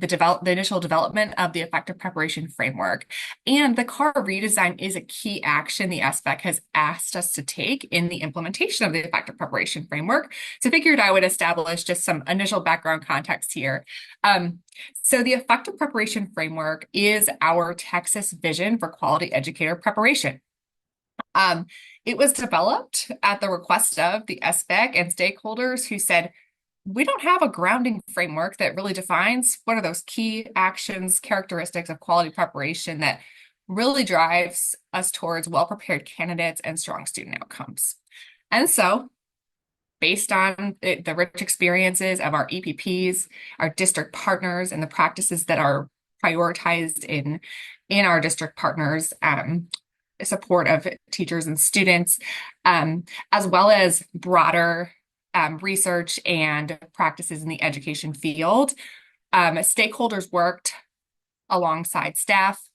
initial development of the effective preparation framework. And the car redesign is a key action the SBEC has asked us to take in the implementation of the effective preparation framework. So I figured I would establish just some initial background context here. So the effective preparation framework is our Texas vision for quality educator preparation. It was developed at the request of the SBEC and stakeholders who said, we don't have a grounding framework that really defines what are those key actions, characteristics of quality preparation that really drives us towards well-prepared candidates and strong student outcomes. And so, based on the rich experiences of our EPPs, our district partners, and the practices that are prioritized in our district partners, support of teachers and students, as well as broader research and practices in the education field. Stakeholders worked alongside staff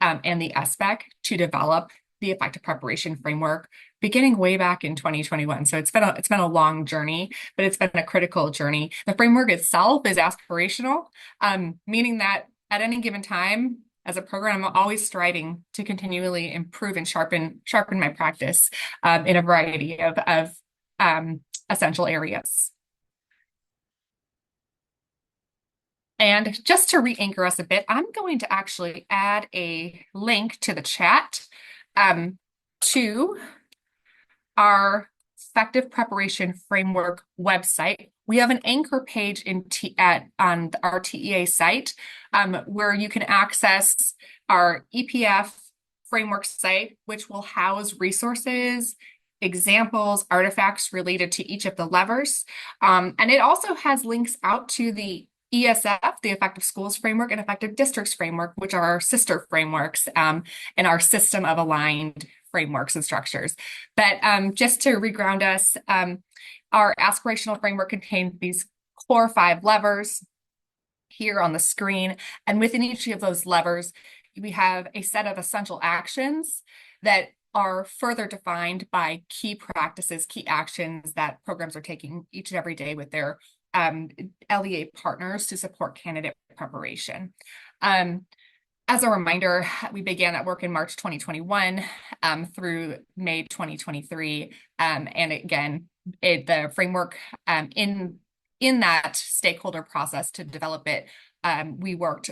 and the SBEC to develop the effective preparation framework beginning way back in 2021. So it's been a long journey, but it's been a critical journey. The framework itself is aspirational, meaning that at any given time, as a program, I'm always striving to continually improve and sharpen my practice in a variety of essential areas. And just to re-anchor us a bit, I'm going to actually add a link to the chat to our effective preparation framework website. We have an anchor page on our TEA site where you can access our EPF framework site, which will house resources, examples, artifacts related to each of the levers. And it also has links out to the ESF, the Effective Schools Framework, and Effective Districts Framework, which are our sister frameworks in our system of aligned frameworks and structures. But just to reground us, our aspirational framework contains these core 5 levers here on the screen. And within each of those levers, we have a set of essential actions that are further defined by key practices, key actions that programs are taking each and every day with their LEA partners to support candidate preparation. As a reminder, we began that work in March 2021 through May 2023. And again, the framework in that stakeholder process to develop it, we worked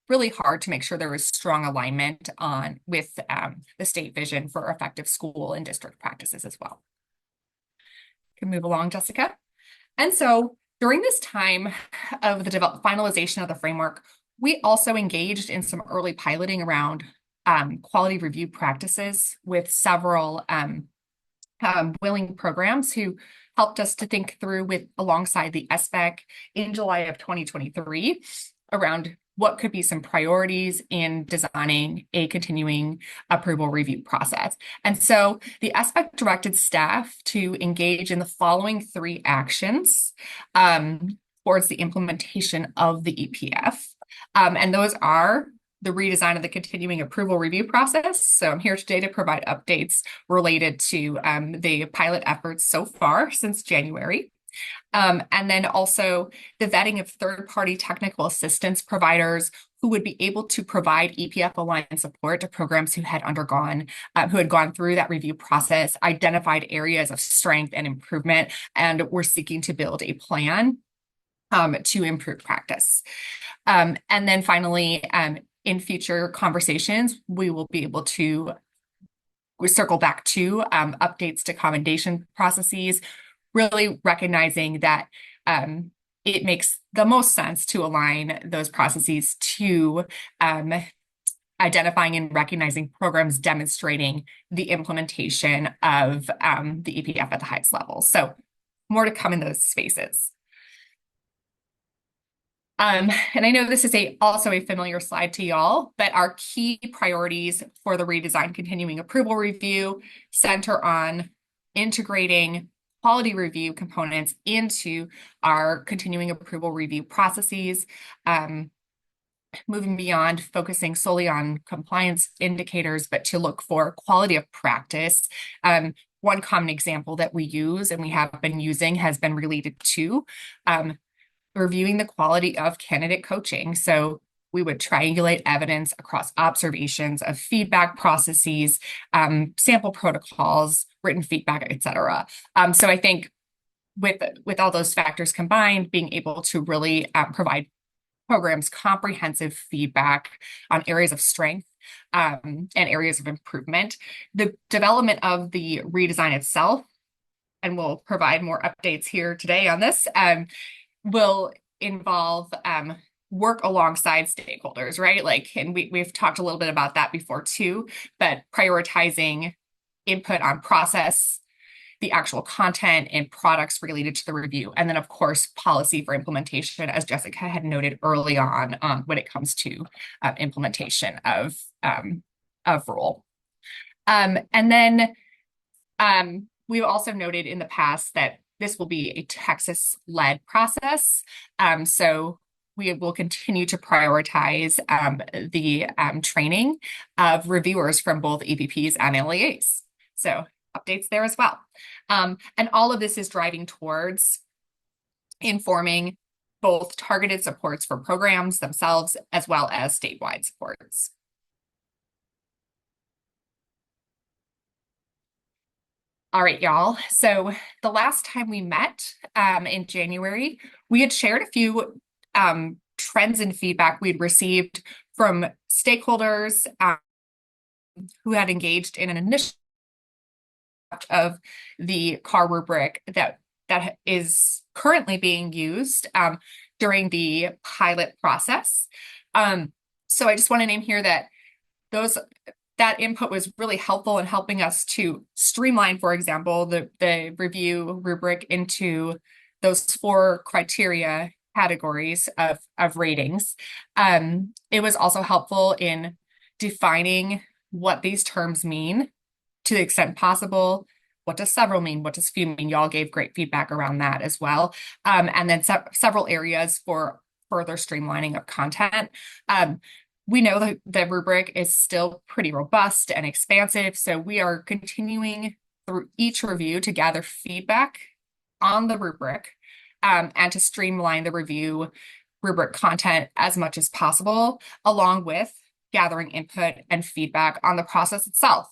really hard to make sure there was strong alignment with the state vision for effective school and district practices as well. Can move along, Jessica. And so during this time of the finalization of the framework, we also engaged in some early piloting around quality review practices with several willing programs who helped us to think through alongside the SBEC in July of 2023. around what could be some priorities in designing a continuing approval review process. And so the SBEC directed staff to engage in the following 3 actions towards the implementation of the EPF. And those are the redesign of the continuing approval review process. So I'm here today to provide updates related to the pilot efforts so far since January. And then also the vetting of third-party technical assistance providers who would be able to provide EPF aligned support to programs who had gone through that review process, identified areas of strength and improvement, and were seeking to build a plan to improve practice. And then finally, in future conversations, we will be able to circle back to updates to commendation processes, really recognizing that it makes the most sense to align those processes to identifying and recognizing programs demonstrating the implementation of the EPF at the highest level. So more to come in those spaces. And I know this is also a familiar slide to y'all, but our key priorities for the redesign continuing approval review center on integrating quality review components into our continuing approval review processes, moving beyond focusing solely on compliance indicators, but to look for quality of practice. One common example that we use and we have been using has been related to reviewing the quality of candidate coaching. So we would triangulate evidence across observations of feedback processes, sample protocols, written feedback, et cetera. So I think with all those factors combined, being able to really provide programs comprehensive feedback on areas of strength and areas of improvement. The development of the redesign itself, and we'll provide more updates here today on this, will involve work alongside stakeholders, right? And we've talked a little bit about that before too, but prioritizing input on process, the actual content and products related to the review, and then of course policy for implementation, as Jessica had noted early on when it comes to implementation of rule. And then we've also noted in the past that this will be a Texas-led process. So we will continue to prioritize the training of reviewers from both EPPs and LEAs. So updates there as well. And all of this is driving towards informing both targeted supports for programs themselves as well as statewide supports. All right, y'all. So the last time we met in January, we had shared a few trends and feedback we'd received from stakeholders who had engaged in an initial of the CAR rubric that is currently being used during the pilot process. So I just want to name here that that input was really helpful in helping us to streamline, for example, the review rubric into those 4 criteria categories of ratings. It was also helpful in defining what these terms mean to the extent possible. What does several mean? What does few mean? Y'all gave great feedback around that as well. And then several areas for further streamlining of content. We know that the rubric is still pretty robust and expansive, so we are continuing through each review to gather feedback on the rubric and to streamline the review rubric content as much as possible, along with gathering input and feedback on the process itself.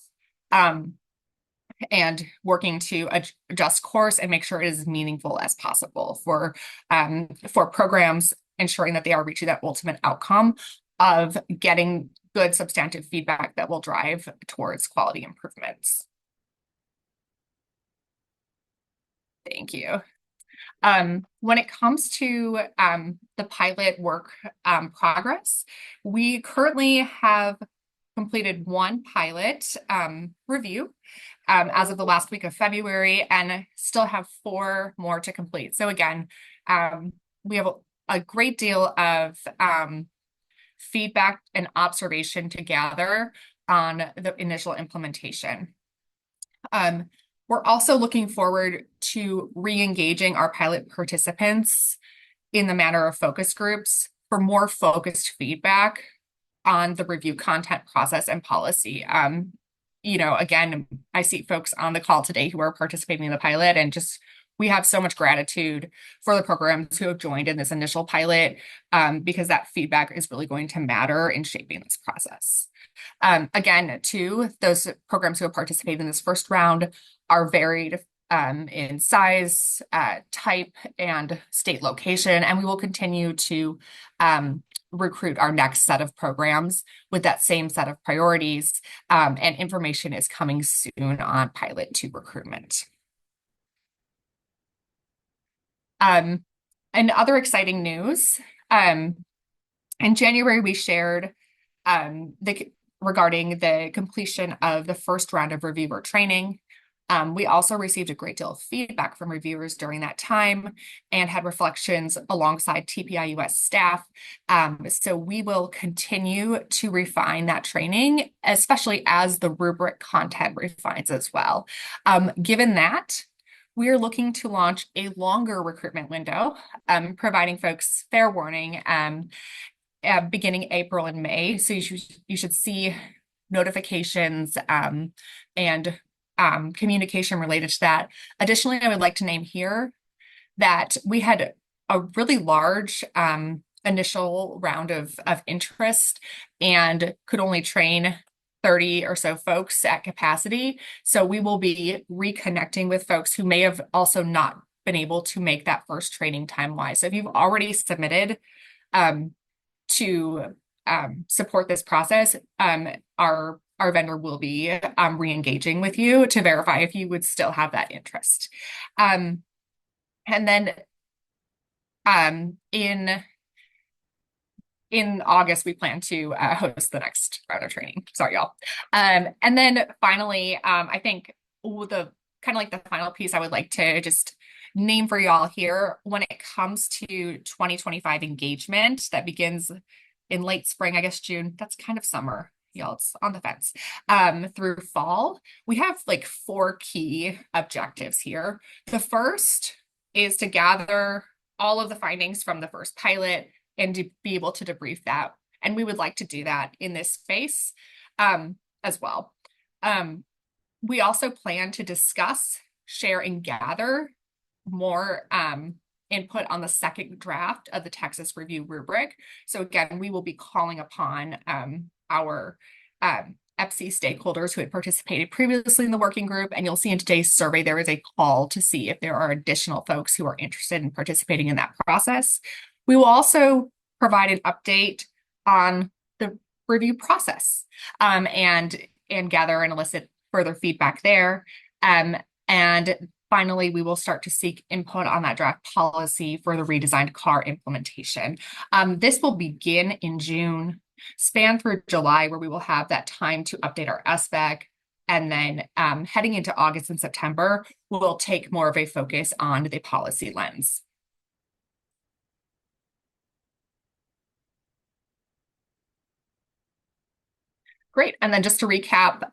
And working to adjust course and make sure it is as meaningful as possible for programs, ensuring that they are reaching that ultimate outcome of getting good substantive feedback that will drive towards quality improvements. Thank you. When it comes to the pilot work progress, we currently have completed 1 pilot review as of the last week of February, and still have 4 more to complete. So again, we have a great deal of feedback and observation to gather on the initial implementation. We're also looking forward to re-engaging our pilot participants in the manner of focus groups for more focused feedback on the review content process and policy. You know, again, I see folks on the call today who are participating in the pilot, and just we have so much gratitude for the programs who have joined in this initial pilot, because that feedback is really going to matter in shaping this process. Again, too, those programs who have participated in this first round are varied in size, type, and state location, and we will continue to recruit our next set of programs with that same set of priorities, and information is coming soon on Pilot 2 recruitment. And other exciting news, in January we shared regarding the completion of the first round of reviewer training. We also received a great deal of feedback from reviewers during that time and had reflections alongside TPI US staff. So we will continue to refine that training, especially as the rubric content refines as well. Given that, we are looking to launch a longer recruitment window, providing folks fair warning, beginning April and May. So you should see notifications and communication related to that. Additionally, I would like to name here that we had a really large initial round of interest and could only train 30 or so folks at capacity. So we will be reconnecting with folks who may have also not been able to make that first training time-wise. So if you've already submitted to support this process, our vendor will be re-engaging with you to verify if you would still have that interest. And then in August, we plan to host the next round of training. Sorry, y'all. And then finally, I think the kind of like the final piece I would like to just name for y'all here, when it comes to 2025 engagement that begins in late spring, I guess June, that's kind of summer, y'all, it's on the fence, through fall, we have like 4 key objectives here. The first is to gather all of the findings from the first pilot and to be able to debrief that. And we would like to do that in this space as well. We also plan to discuss, share, and gather more input on the second draft of the Texas Review rubric. So again, we will be calling upon our EPCE stakeholders who had participated previously in the working group, and you'll see in today's survey there is a call to see if there are additional folks who are interested in participating in that process. We will also provide an update on the review process and gather and elicit further feedback there. And finally, we will start to seek input on that draft policy for the redesigned CAR implementation. This will begin in June, span through July, where we will have that time to update our SBEC. And then heading into August and September, we'll take more of a focus on the policy lens. Great. And then just to recap,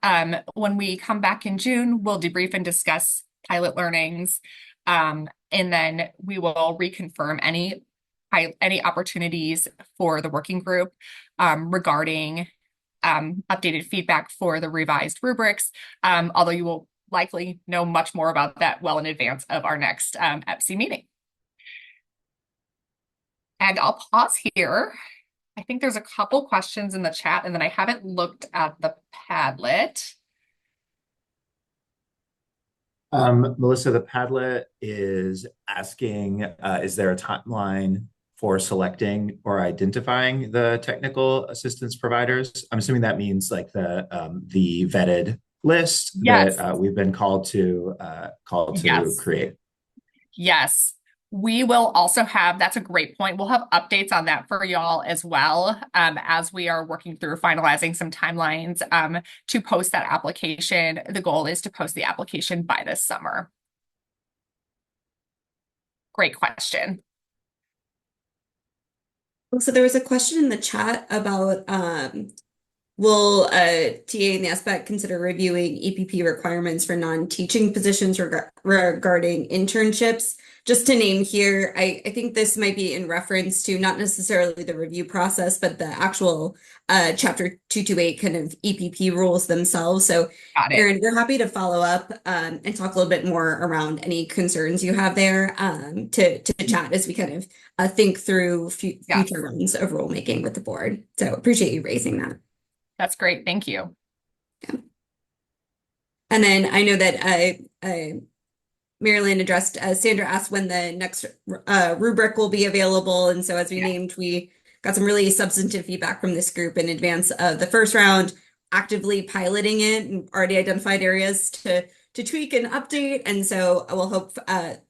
when we come back in June, we'll debrief and discuss pilot learnings, and then we will reconfirm any opportunities for the working group regarding updated feedback for the revised rubrics, although you will likely know much more about that well in advance of our next EPCE meeting. And I'll pause here. I think there's a couple questions in the chat, and then I haven't looked at the Padlet. Melissa, the Padlet is asking, is there a timeline for selecting or identifying the technical assistance providers? I'm assuming that means like the vetted list. Yes. That we've been called to yes. Create. Yes. We will also have, that's a great point. We'll have updates on that for y'all as well, as we are working through finalizing some timelines to post that application. The goal is to post the application by this summer. Great question. So there was a question in the chat about will TA and the SBEC consider reviewing EPP requirements for non-teaching positions regarding internships? Just to name here, I think this might be in reference to not necessarily the review process, but the actual Chapter 228 kind of EPP rules themselves. So, Got it. Erin, we're happy to follow up and talk a little bit more around any concerns you have there to chat as we kind of think through Yes. future rounds of rulemaking with the board. So appreciate you raising that. That's great. Thank you. And then I know that Marilyn addressed, Sandra asked when the next rubric will be available. And so as we named, we got some really substantive feedback from this group in advance of the first round, actively piloting it and already identified areas to tweak and update. And so I will hope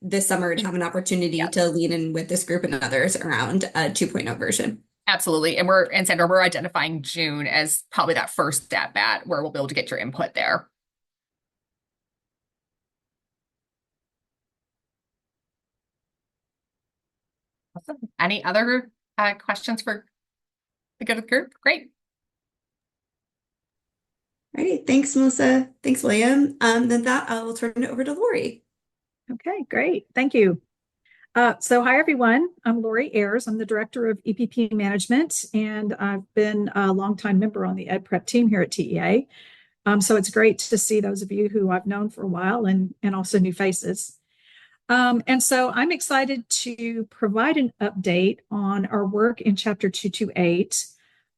this summer to have an opportunity to lean in with this group and others around a 2.0 version. Absolutely. And Sandra, we're identifying June as probably that first step at where we'll be able to get your input there. Awesome. Any other questions for the good of the group? Great. All right. Thanks, Melissa. Thanks, William. Then that I will turn it over to Lori. Okay, great. Thank you. So hi, everyone. I'm Lori Ayers. I'm the Director of EPP Management, and I've been a longtime member on the Ed Prep team here at TEA. So it's great to see those of you who I've known for a while and also new faces. And so I'm excited to provide an update on our work in Chapter 228.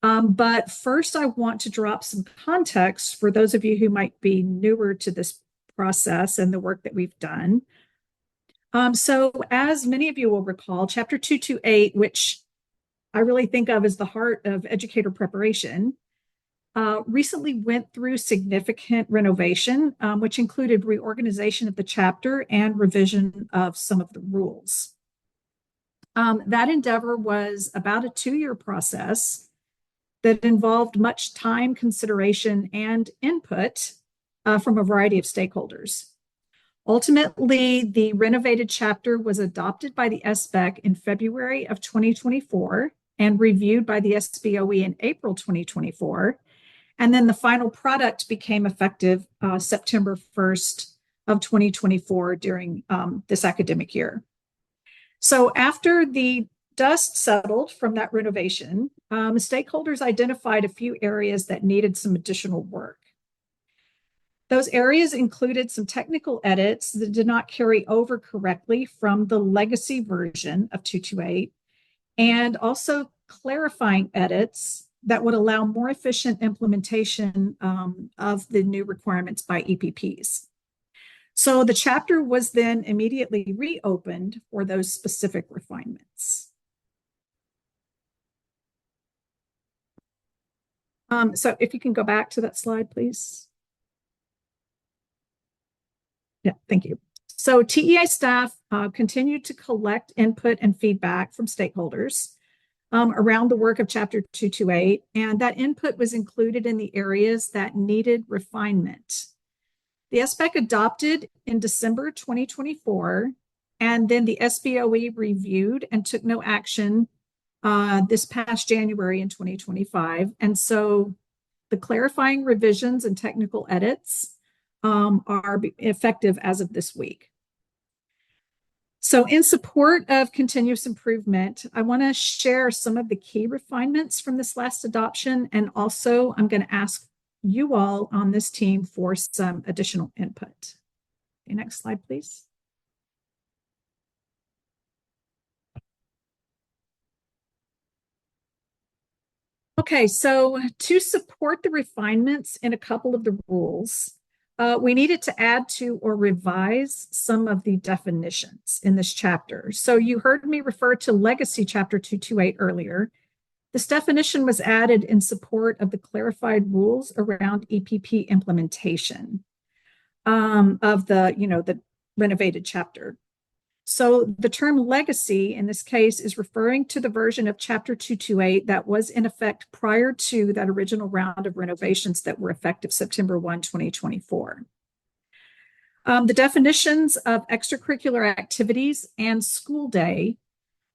But first, I want to drop some context for those of you who might be newer to this process and the work that we've done. So as many of you will recall, Chapter 228, which I really think of as the heart of educator preparation, recently went through significant renovation, which included reorganization of the chapter and revision of some of the rules. That endeavor was about a 2-year process that involved much time, consideration, and input from a variety of stakeholders. Ultimately, the renovated chapter was adopted by the SBEC in February of 2024 and reviewed by the SBOE in April 2024. And then the final product became effective September 1st of 2024 during this academic year. So after the dust settled from that renovation, stakeholders identified a few areas that needed some additional work. Those areas included some technical edits that did not carry over correctly from the legacy version of 228, and also clarifying edits that would allow more efficient implementation of the new requirements by EPPs. So the chapter was then immediately reopened for those specific refinements. So if you can go back to that slide, please. Yeah, thank you. So TEA staff continued to collect input and feedback from stakeholders around the work of Chapter 228, and that input was included in the areas that needed refinement. The SBEC adopted in December 2024, and then the SBOE reviewed and took no action this past January in 2025. And so the clarifying revisions and technical edits are effective as of this week. So in support of continuous improvement, I want to share some of the key refinements from this last adoption, and also I'm going to ask you all on this team for some additional input. Okay, next slide, please. Okay, so to support the refinements in a couple of the rules, we needed to add to or revise some of the definitions in this chapter. So you heard me refer to Legacy Chapter 228 earlier. This definition was added in support of the clarified rules around EPP implementation of the renovated chapter. So the term legacy in this case is referring to the version of Chapter 228 that was in effect prior to that original round of renovations that were effective September 1, 2024. The definitions of extracurricular activities and school day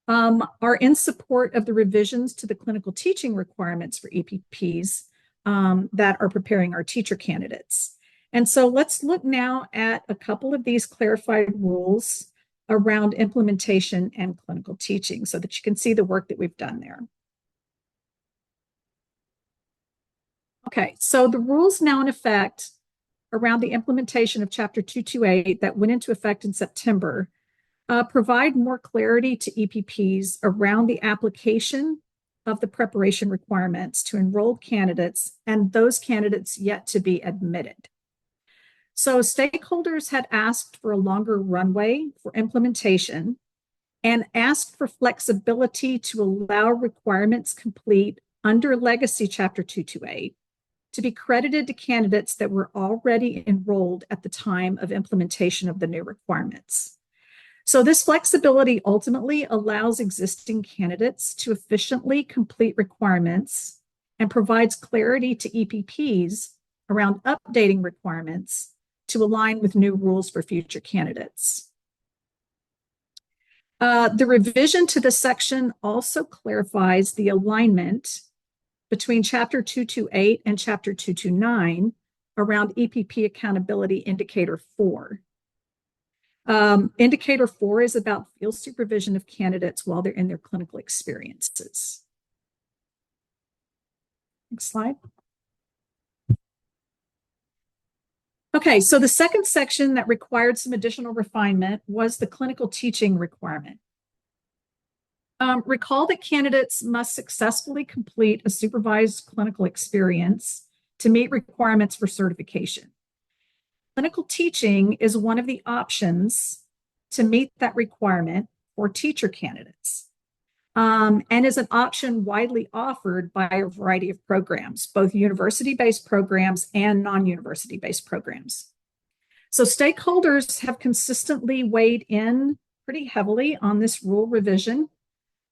are in support of the revisions to the clinical teaching requirements for EPPs that are preparing our teacher candidates. And so let's look now at a couple of these clarified rules around implementation and clinical teaching so that you can see the work that we've done there. Okay, so the rules now in effect around the implementation of Chapter 228 that went into effect in September provide more clarity to EPPs around the application of the preparation requirements to enrolled candidates and those candidates yet to be admitted. So stakeholders had asked for a longer runway for implementation and asked for flexibility to allow requirements complete under Legacy Chapter 228 to be credited to candidates that were already enrolled at the time of implementation of the new requirements. So this flexibility ultimately allows existing candidates to efficiently complete requirements and provides clarity to EPPs around updating requirements to align with new rules for future candidates. The revision to this section also clarifies the alignment between Chapter 228 and Chapter 229 around EPP Accountability Indicator 4. Indicator 4 is about field supervision of candidates while they're in their clinical experiences. Next slide. Okay, so the second section that required some additional refinement was the clinical teaching requirement. Recall that candidates must successfully complete a supervised clinical experience to meet requirements for certification. Clinical teaching is one of the options to meet that requirement for teacher candidates, and is an option widely offered by a variety of programs, both university-based programs and non-university-based programs. So stakeholders have consistently weighed in pretty heavily on this rule revision,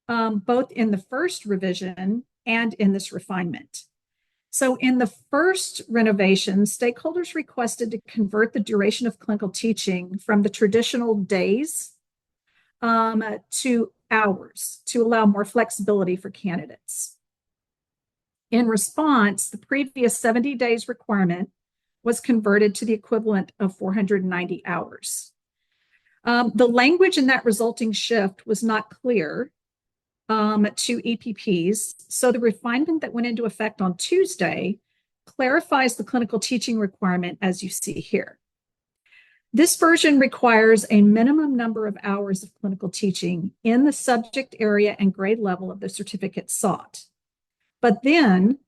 both in the first revision and in this refinement. So in the first renovation, stakeholders requested to convert the duration of clinical teaching from the traditional days to hours to allow more flexibility for candidates. In response, the previous 70 days requirement was converted to the equivalent of 490 hours. The language in that resulting shift was not clear to EPPs, so the refinement that went into effect on Tuesday clarifies the clinical teaching requirement as you see here. This version requires a minimum number of hours of clinical teaching in the subject area and grade level of the certificate sought, but then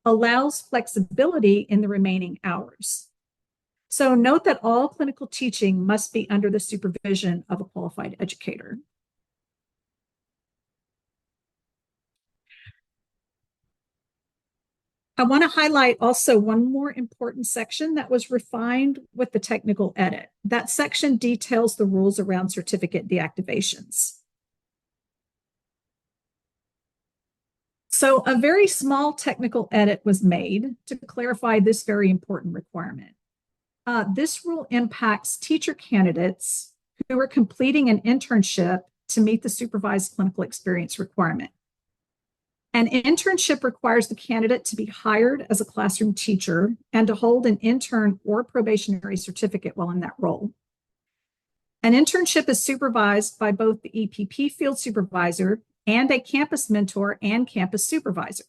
allows flexibility in the remaining hours. So note that all clinical teaching must be under the supervision of a qualified educator. I want to highlight also one more important section that was refined with the technical edit. That section details the rules around certificate deactivations. So a very small technical edit was made to clarify this very important requirement. This rule impacts teacher candidates who are completing an internship to meet the supervised clinical experience requirement. An internship requires the candidate to be hired as a classroom teacher and to hold an intern or probationary certificate while in that role. An internship is supervised by both the EPP field supervisor and a campus mentor and campus supervisor.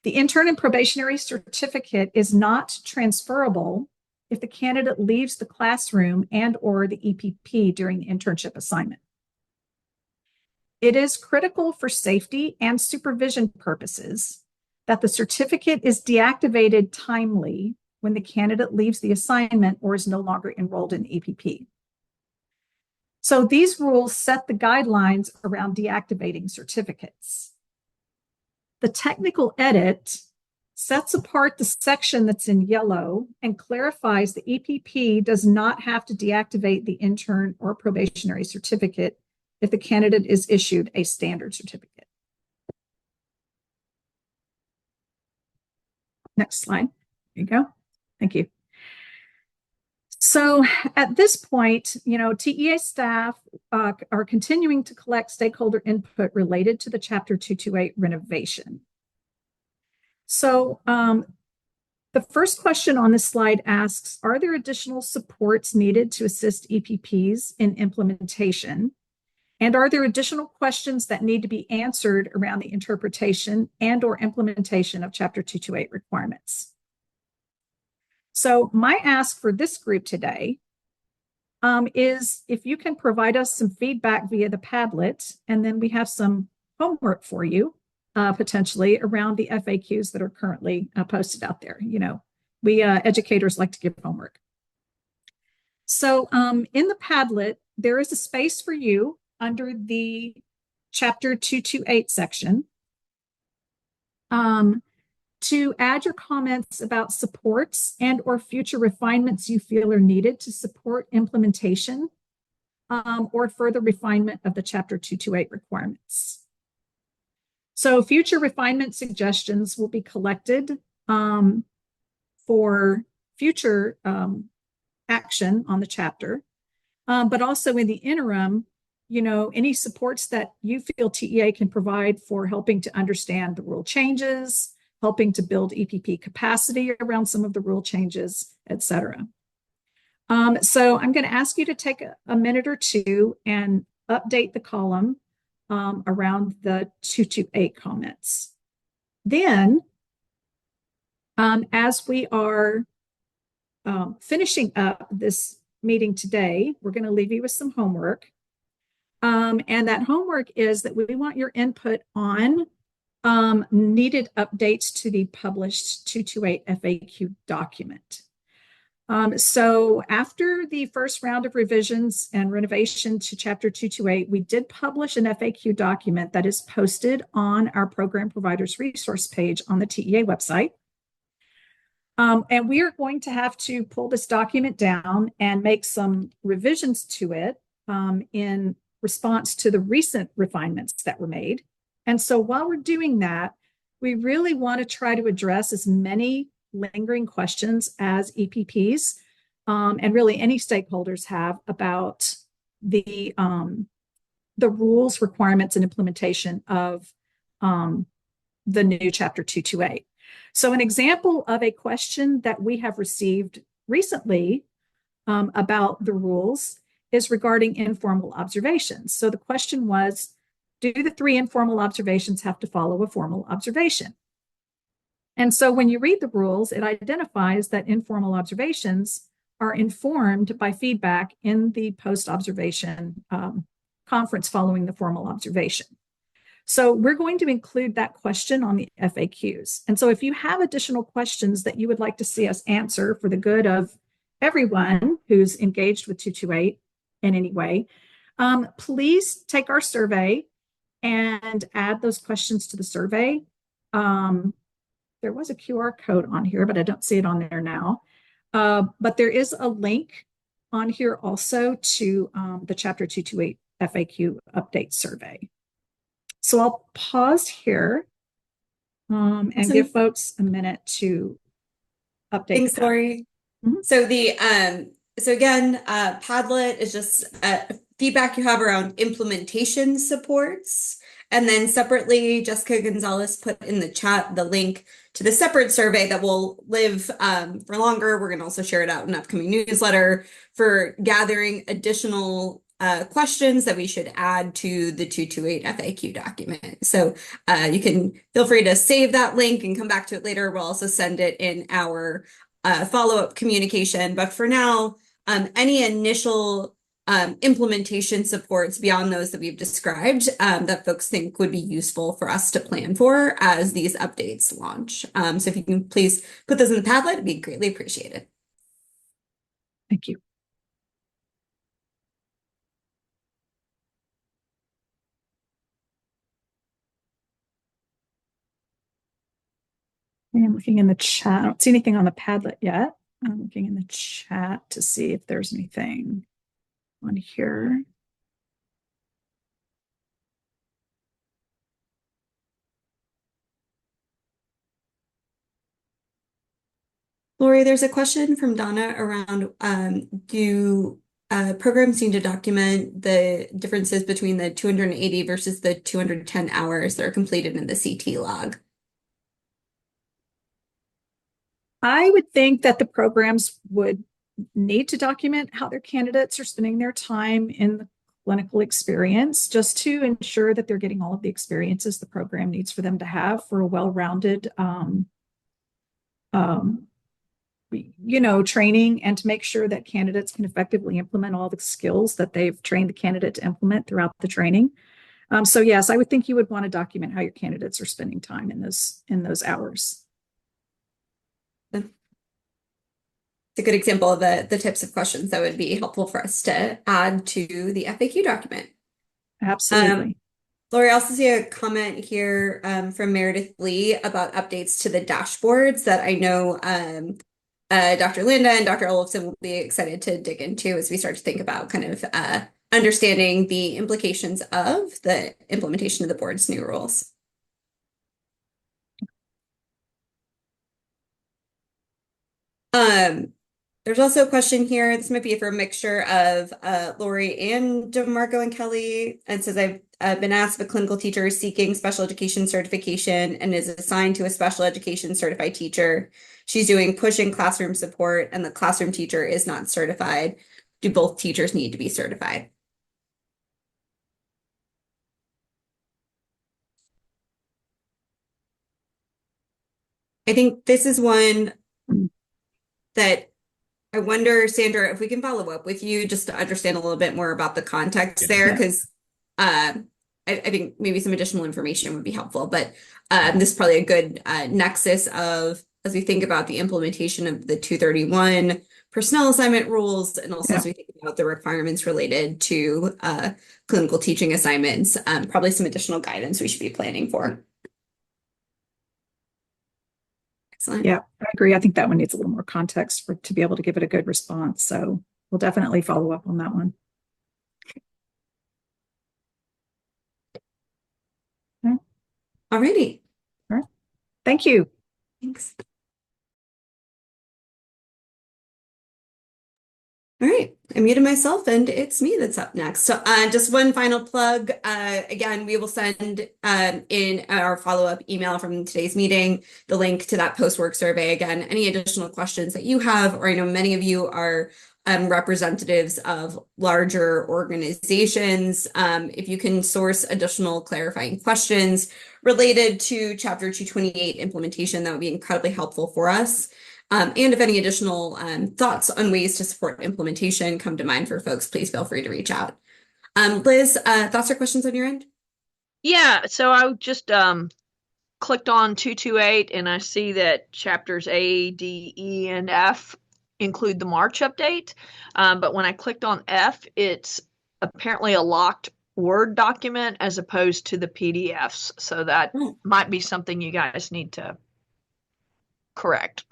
The intern and probationary certificate is not transferable if the candidate leaves the classroom and or the EPP during the internship assignment. It is critical for safety and supervision purposes that the certificate is deactivated timely when the candidate leaves the assignment or is no longer enrolled in EPP. So these rules set the guidelines around deactivating certificates. The technical edit sets apart the section that's in yellow and clarifies the EPP does not have to deactivate the intern or probationary certificate if the candidate is issued a standard certificate. Next slide. There you go. Thank you. So at this point, TEA staff are continuing to collect stakeholder input related to the Chapter 228 renovation. So the first question on this slide asks, are there additional supports needed to assist EPPs in implementation? And are there additional questions that need to be answered around the interpretation and or implementation of Chapter 228 requirements? So my ask for this group today is if you can provide us some feedback via the Padlet, and then we have some homework for you, potentially around the FAQs that are currently posted out there. We educators like to give homework. So in the Padlet, there is a space for you under the Chapter 228 section to add your comments about supports and or future refinements you feel are needed to support implementation or further refinement of the Chapter 228 requirements. So future refinement suggestions will be collected for future action on the chapter, but also in the interim, any supports that you feel TEA can provide for helping to understand the rule changes, helping to build EPP capacity around some of the rule changes, etc. So I'm going to ask you to take a minute or two and update the column around the 228 comments. Then, as we are finishing up this meeting today, we're going to leave you with some homework. And that homework is that we want your input on needed updates to the published 228 FAQ document. So after the first round of revisions and renovation to Chapter 228, we did publish an FAQ document that is posted on our program providers resource page on the TEA website. And we are going to have to pull this document down and make some revisions to it in response to the recent refinements that were made. And so while we're doing that, we really want to try to address as many lingering questions as EPPs and really any stakeholders have about the rules, requirements, and implementation of the new Chapter 228. So an example of a question that we have received recently about the rules is regarding informal observations. So the question was, do the 3 informal observations have to follow a formal observation? And so when you read the rules, it identifies that informal observations are informed by feedback in the post-observation conference following the formal observation. So we're going to include that question on the FAQs. And so if you have additional questions that you would like to see us answer for the good of everyone who's engaged with 228 in any way, please take our survey and add those questions to the survey. There was a QR code on here, but I don't see it on there now. But there is a link on here also to the Chapter 228 FAQ update survey. So I'll pause here and give folks a minute to update. Thanks, Lori. Mm-hmm. So so again, Padlet is just feedback you have around implementation supports. And then separately, Jessica Gonzalez put in the chat the link to the separate survey that will live for longer. We're going to also share it out in an upcoming newsletter for gathering additional questions that we should add to the 228 FAQ document. So you can feel free to save that link and come back to it later. We'll also send it in our follow-up communication. But for now, any initial implementation supports beyond those that we've described that folks think would be useful for us to plan for as these updates launch. So if you can please put those in the Padlet, it'd be greatly appreciated. Thank you. I'm looking in the chat. I don't see anything on the Padlet yet. I'm looking in the chat to see if there's anything on here. Lori, there's a question from Donna around do programs need to document the differences between the 280 versus the 210 hours that are completed in the CT log? I would think that the programs would need to document how their candidates are spending their time in the clinical experience, just to ensure that they're getting all of the experiences the program needs for them to have for a well-rounded training, and to make sure that candidates can effectively implement all the skills that they've trained the candidate to implement throughout the training. So yes, I would think you would want to document how your candidates are spending time in those hours. It's a good example of the types of questions that would be helpful for us to add to the FAQ document. Absolutely. Lori, I also see a comment here from Meredith Lee about updates to the dashboards that I know Dr. Linda and Dr. Olafson will be excited to dig into as we start to think about kind of understanding the implications of the implementation of the board's new rules. There's also a question here. This might be for a mixture of Lori and DeMarco and Kelly. And says, I've been asked if a clinical teacher is seeking special education certification and is assigned to a special education certified teacher. She's doing push-in classroom support and the classroom teacher is not certified. Do both teachers need to be certified? I think this is one that I wonder, Sandra, if we can follow up with you just to understand a little bit more about the context there, because I think maybe some additional information would be helpful. But this is probably a good nexus of, as we think about the implementation of the 231 personnel assignment rules, and also as we think about the requirements related to clinical teaching assignments, probably some additional guidance we should be planning for. Excellent. Yeah, I agree. I think that one needs a little more context to be able to give it a good response. So we'll definitely follow up on that one. Okay. Alrighty. All right. Thank you. Thanks. All right, I muted myself and it's me that's up next. So just one final plug. Again, we will send in our follow-up email from today's meeting, the link to that post-work survey. Again, any additional questions that you have, or I know many of you are representatives of larger organizations. If you can source additional clarifying questions related to Chapter 228 implementation, that would be incredibly helpful for us. And if any additional thoughts on ways to support implementation come to mind for folks, please feel free to reach out. Liz, thoughts or questions on your end? Yeah, so I just clicked on 228 and I see that chapters A, D, E, and F include the March update. But when I clicked on F, it's apparently a locked Word document as opposed to the PDFs. So that might be something you guys need to correct.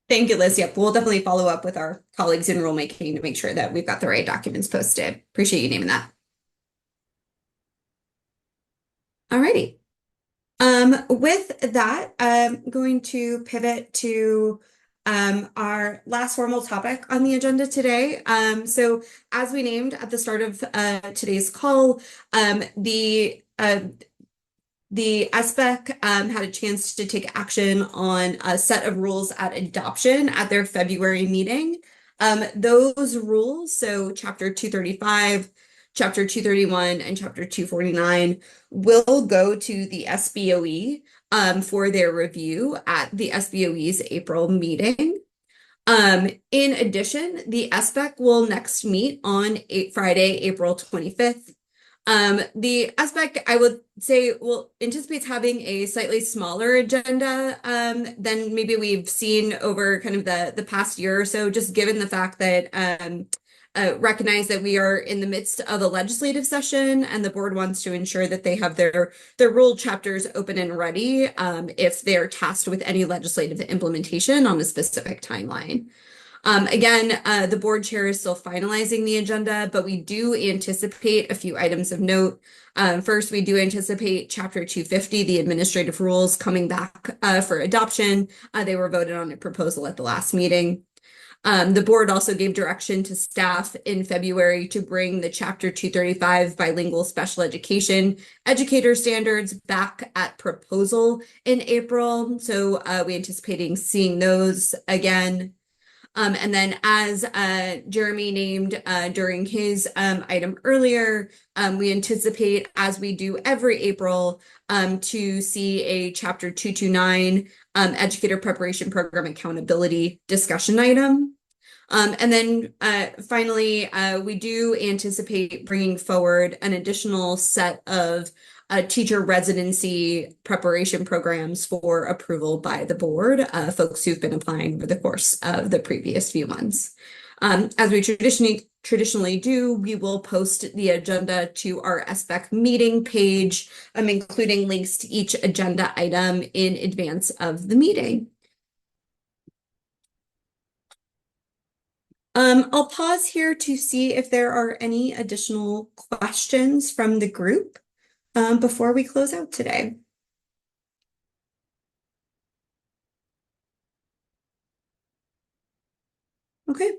Thank you, Liz. Yep, we'll definitely follow up with our colleagues in rulemaking to make sure that we've got the right documents posted. Appreciate you naming that. Alrighty. With that, I'm going to pivot to our last formal topic on the agenda today. So as we named at the start of today's call, the SBEC had a chance to take action on a set of rules at adoption at their February meeting. Those rules, so Chapter 235, Chapter 231, and Chapter 249, will go to the SBOE for their review at the SBOE's April meeting. In addition, the SBEC will next meet on Friday, April 25th. The SBEC, I would say, anticipates having a slightly smaller agenda than maybe we've seen over kind of the past year or so, just given the fact that recognize that we are in the midst of a legislative session and the board wants to ensure that they have their rule chapters open and ready if they're tasked with any legislative implementation on a specific timeline. Again, the board chair is still finalizing the agenda, but we do anticipate a few items of note. First, we do anticipate Chapter 250, the administrative rules, coming back for adoption. They were voted on a proposal at the last meeting. The board also gave direction to staff in February to bring the Chapter 235 bilingual special education educator standards back at proposal in April. So we anticipating seeing those again. And then as Jeremy named during his item earlier, we anticipate, as we do every April, to see a Chapter 229 educator preparation program accountability discussion item. And then finally, we do anticipate bringing forward an additional set of teacher residency preparation programs for approval by the board, folks who've been applying over the course of the previous few months. As we traditionally do, we will post the agenda to our SBEC meeting page, including links to each agenda item in advance of the meeting. I'll pause here to see if there are any additional questions from the group before we close out today. Okay.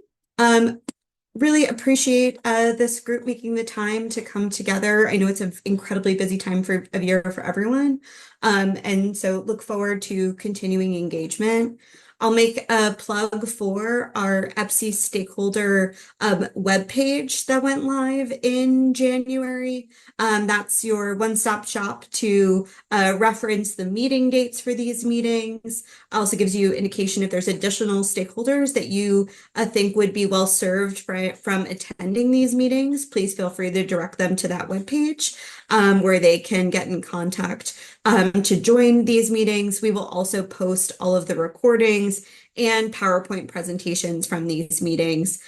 Really appreciate this group making the time to come together. I know it's an incredibly busy time of year for everyone. And so look forward to continuing engagement. I'll make a plug for our EPCE stakeholder webpage that went live in January. That's your one-stop shop to reference the meeting dates for these meetings. Also gives you indication if there's additional stakeholders that you think would be well served from attending these meetings. Please feel free to direct them to that webpage where they can get in contact to join these meetings. We will also post all of the recordings and PowerPoint presentations from these meetings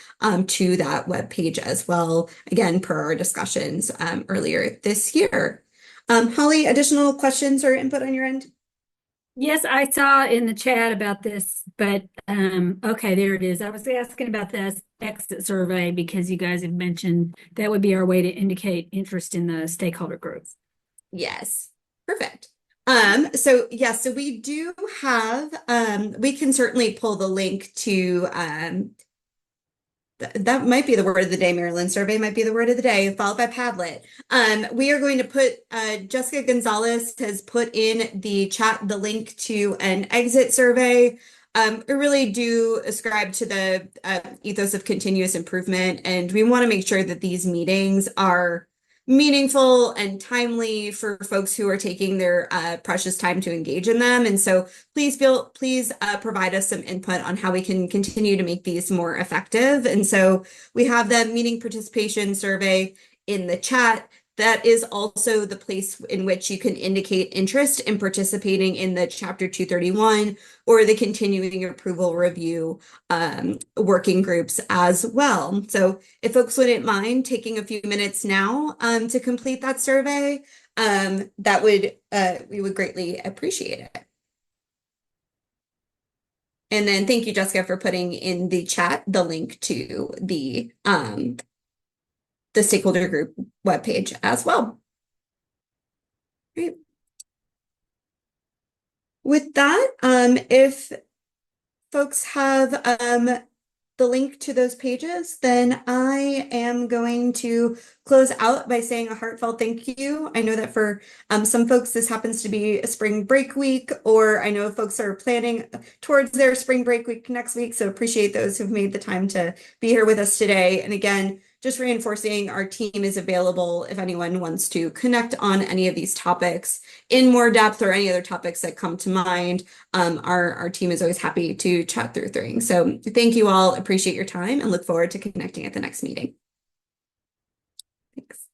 to that webpage as well, again, per our discussions earlier this year. Holly, additional questions or input on your end? Yes, I saw in the chat about this, but okay, there it is. I was asking about the exit survey because you guys have mentioned that would be our way to indicate interest in the stakeholder group. Yes, perfect. So we do have, we can certainly pull the link to, that might be the word of the day, Marilyn. Survey might be the word of the day, followed by Padlet. We are going to put, Jessica Gonzalez has put in the chat the link to an exit survey. We really do ascribe to the ethos of continuous improvement, and we want to make sure that these meetings are meaningful and timely for folks who are taking their precious time to engage in them. And so please provide us some input on how we can continue to make these more effective. And so we have the meeting participation survey in the chat. That is also the place in which you can indicate interest in participating in the Chapter 231 or the continuing approval review working groups as well. So if folks wouldn't mind taking a few minutes now to complete that survey, we would greatly appreciate it. And then thank you, Jessica, for putting in the chat the link to the stakeholder group webpage as well. Great. With that, if folks have the link to those pages, then I am going to close out by saying a heartfelt thank you. I know that for some folks, this happens to be a spring break week, or I know folks are planning towards their spring break week next week. So appreciate those who've made the time to be here with us today. And again, just reinforcing our team is available if anyone wants to connect on any of these topics in more depth or any other topics that come to mind. Our team is always happy to chat through things. So thank you all, appreciate your time, and look forward to connecting at the next meeting. Thanks.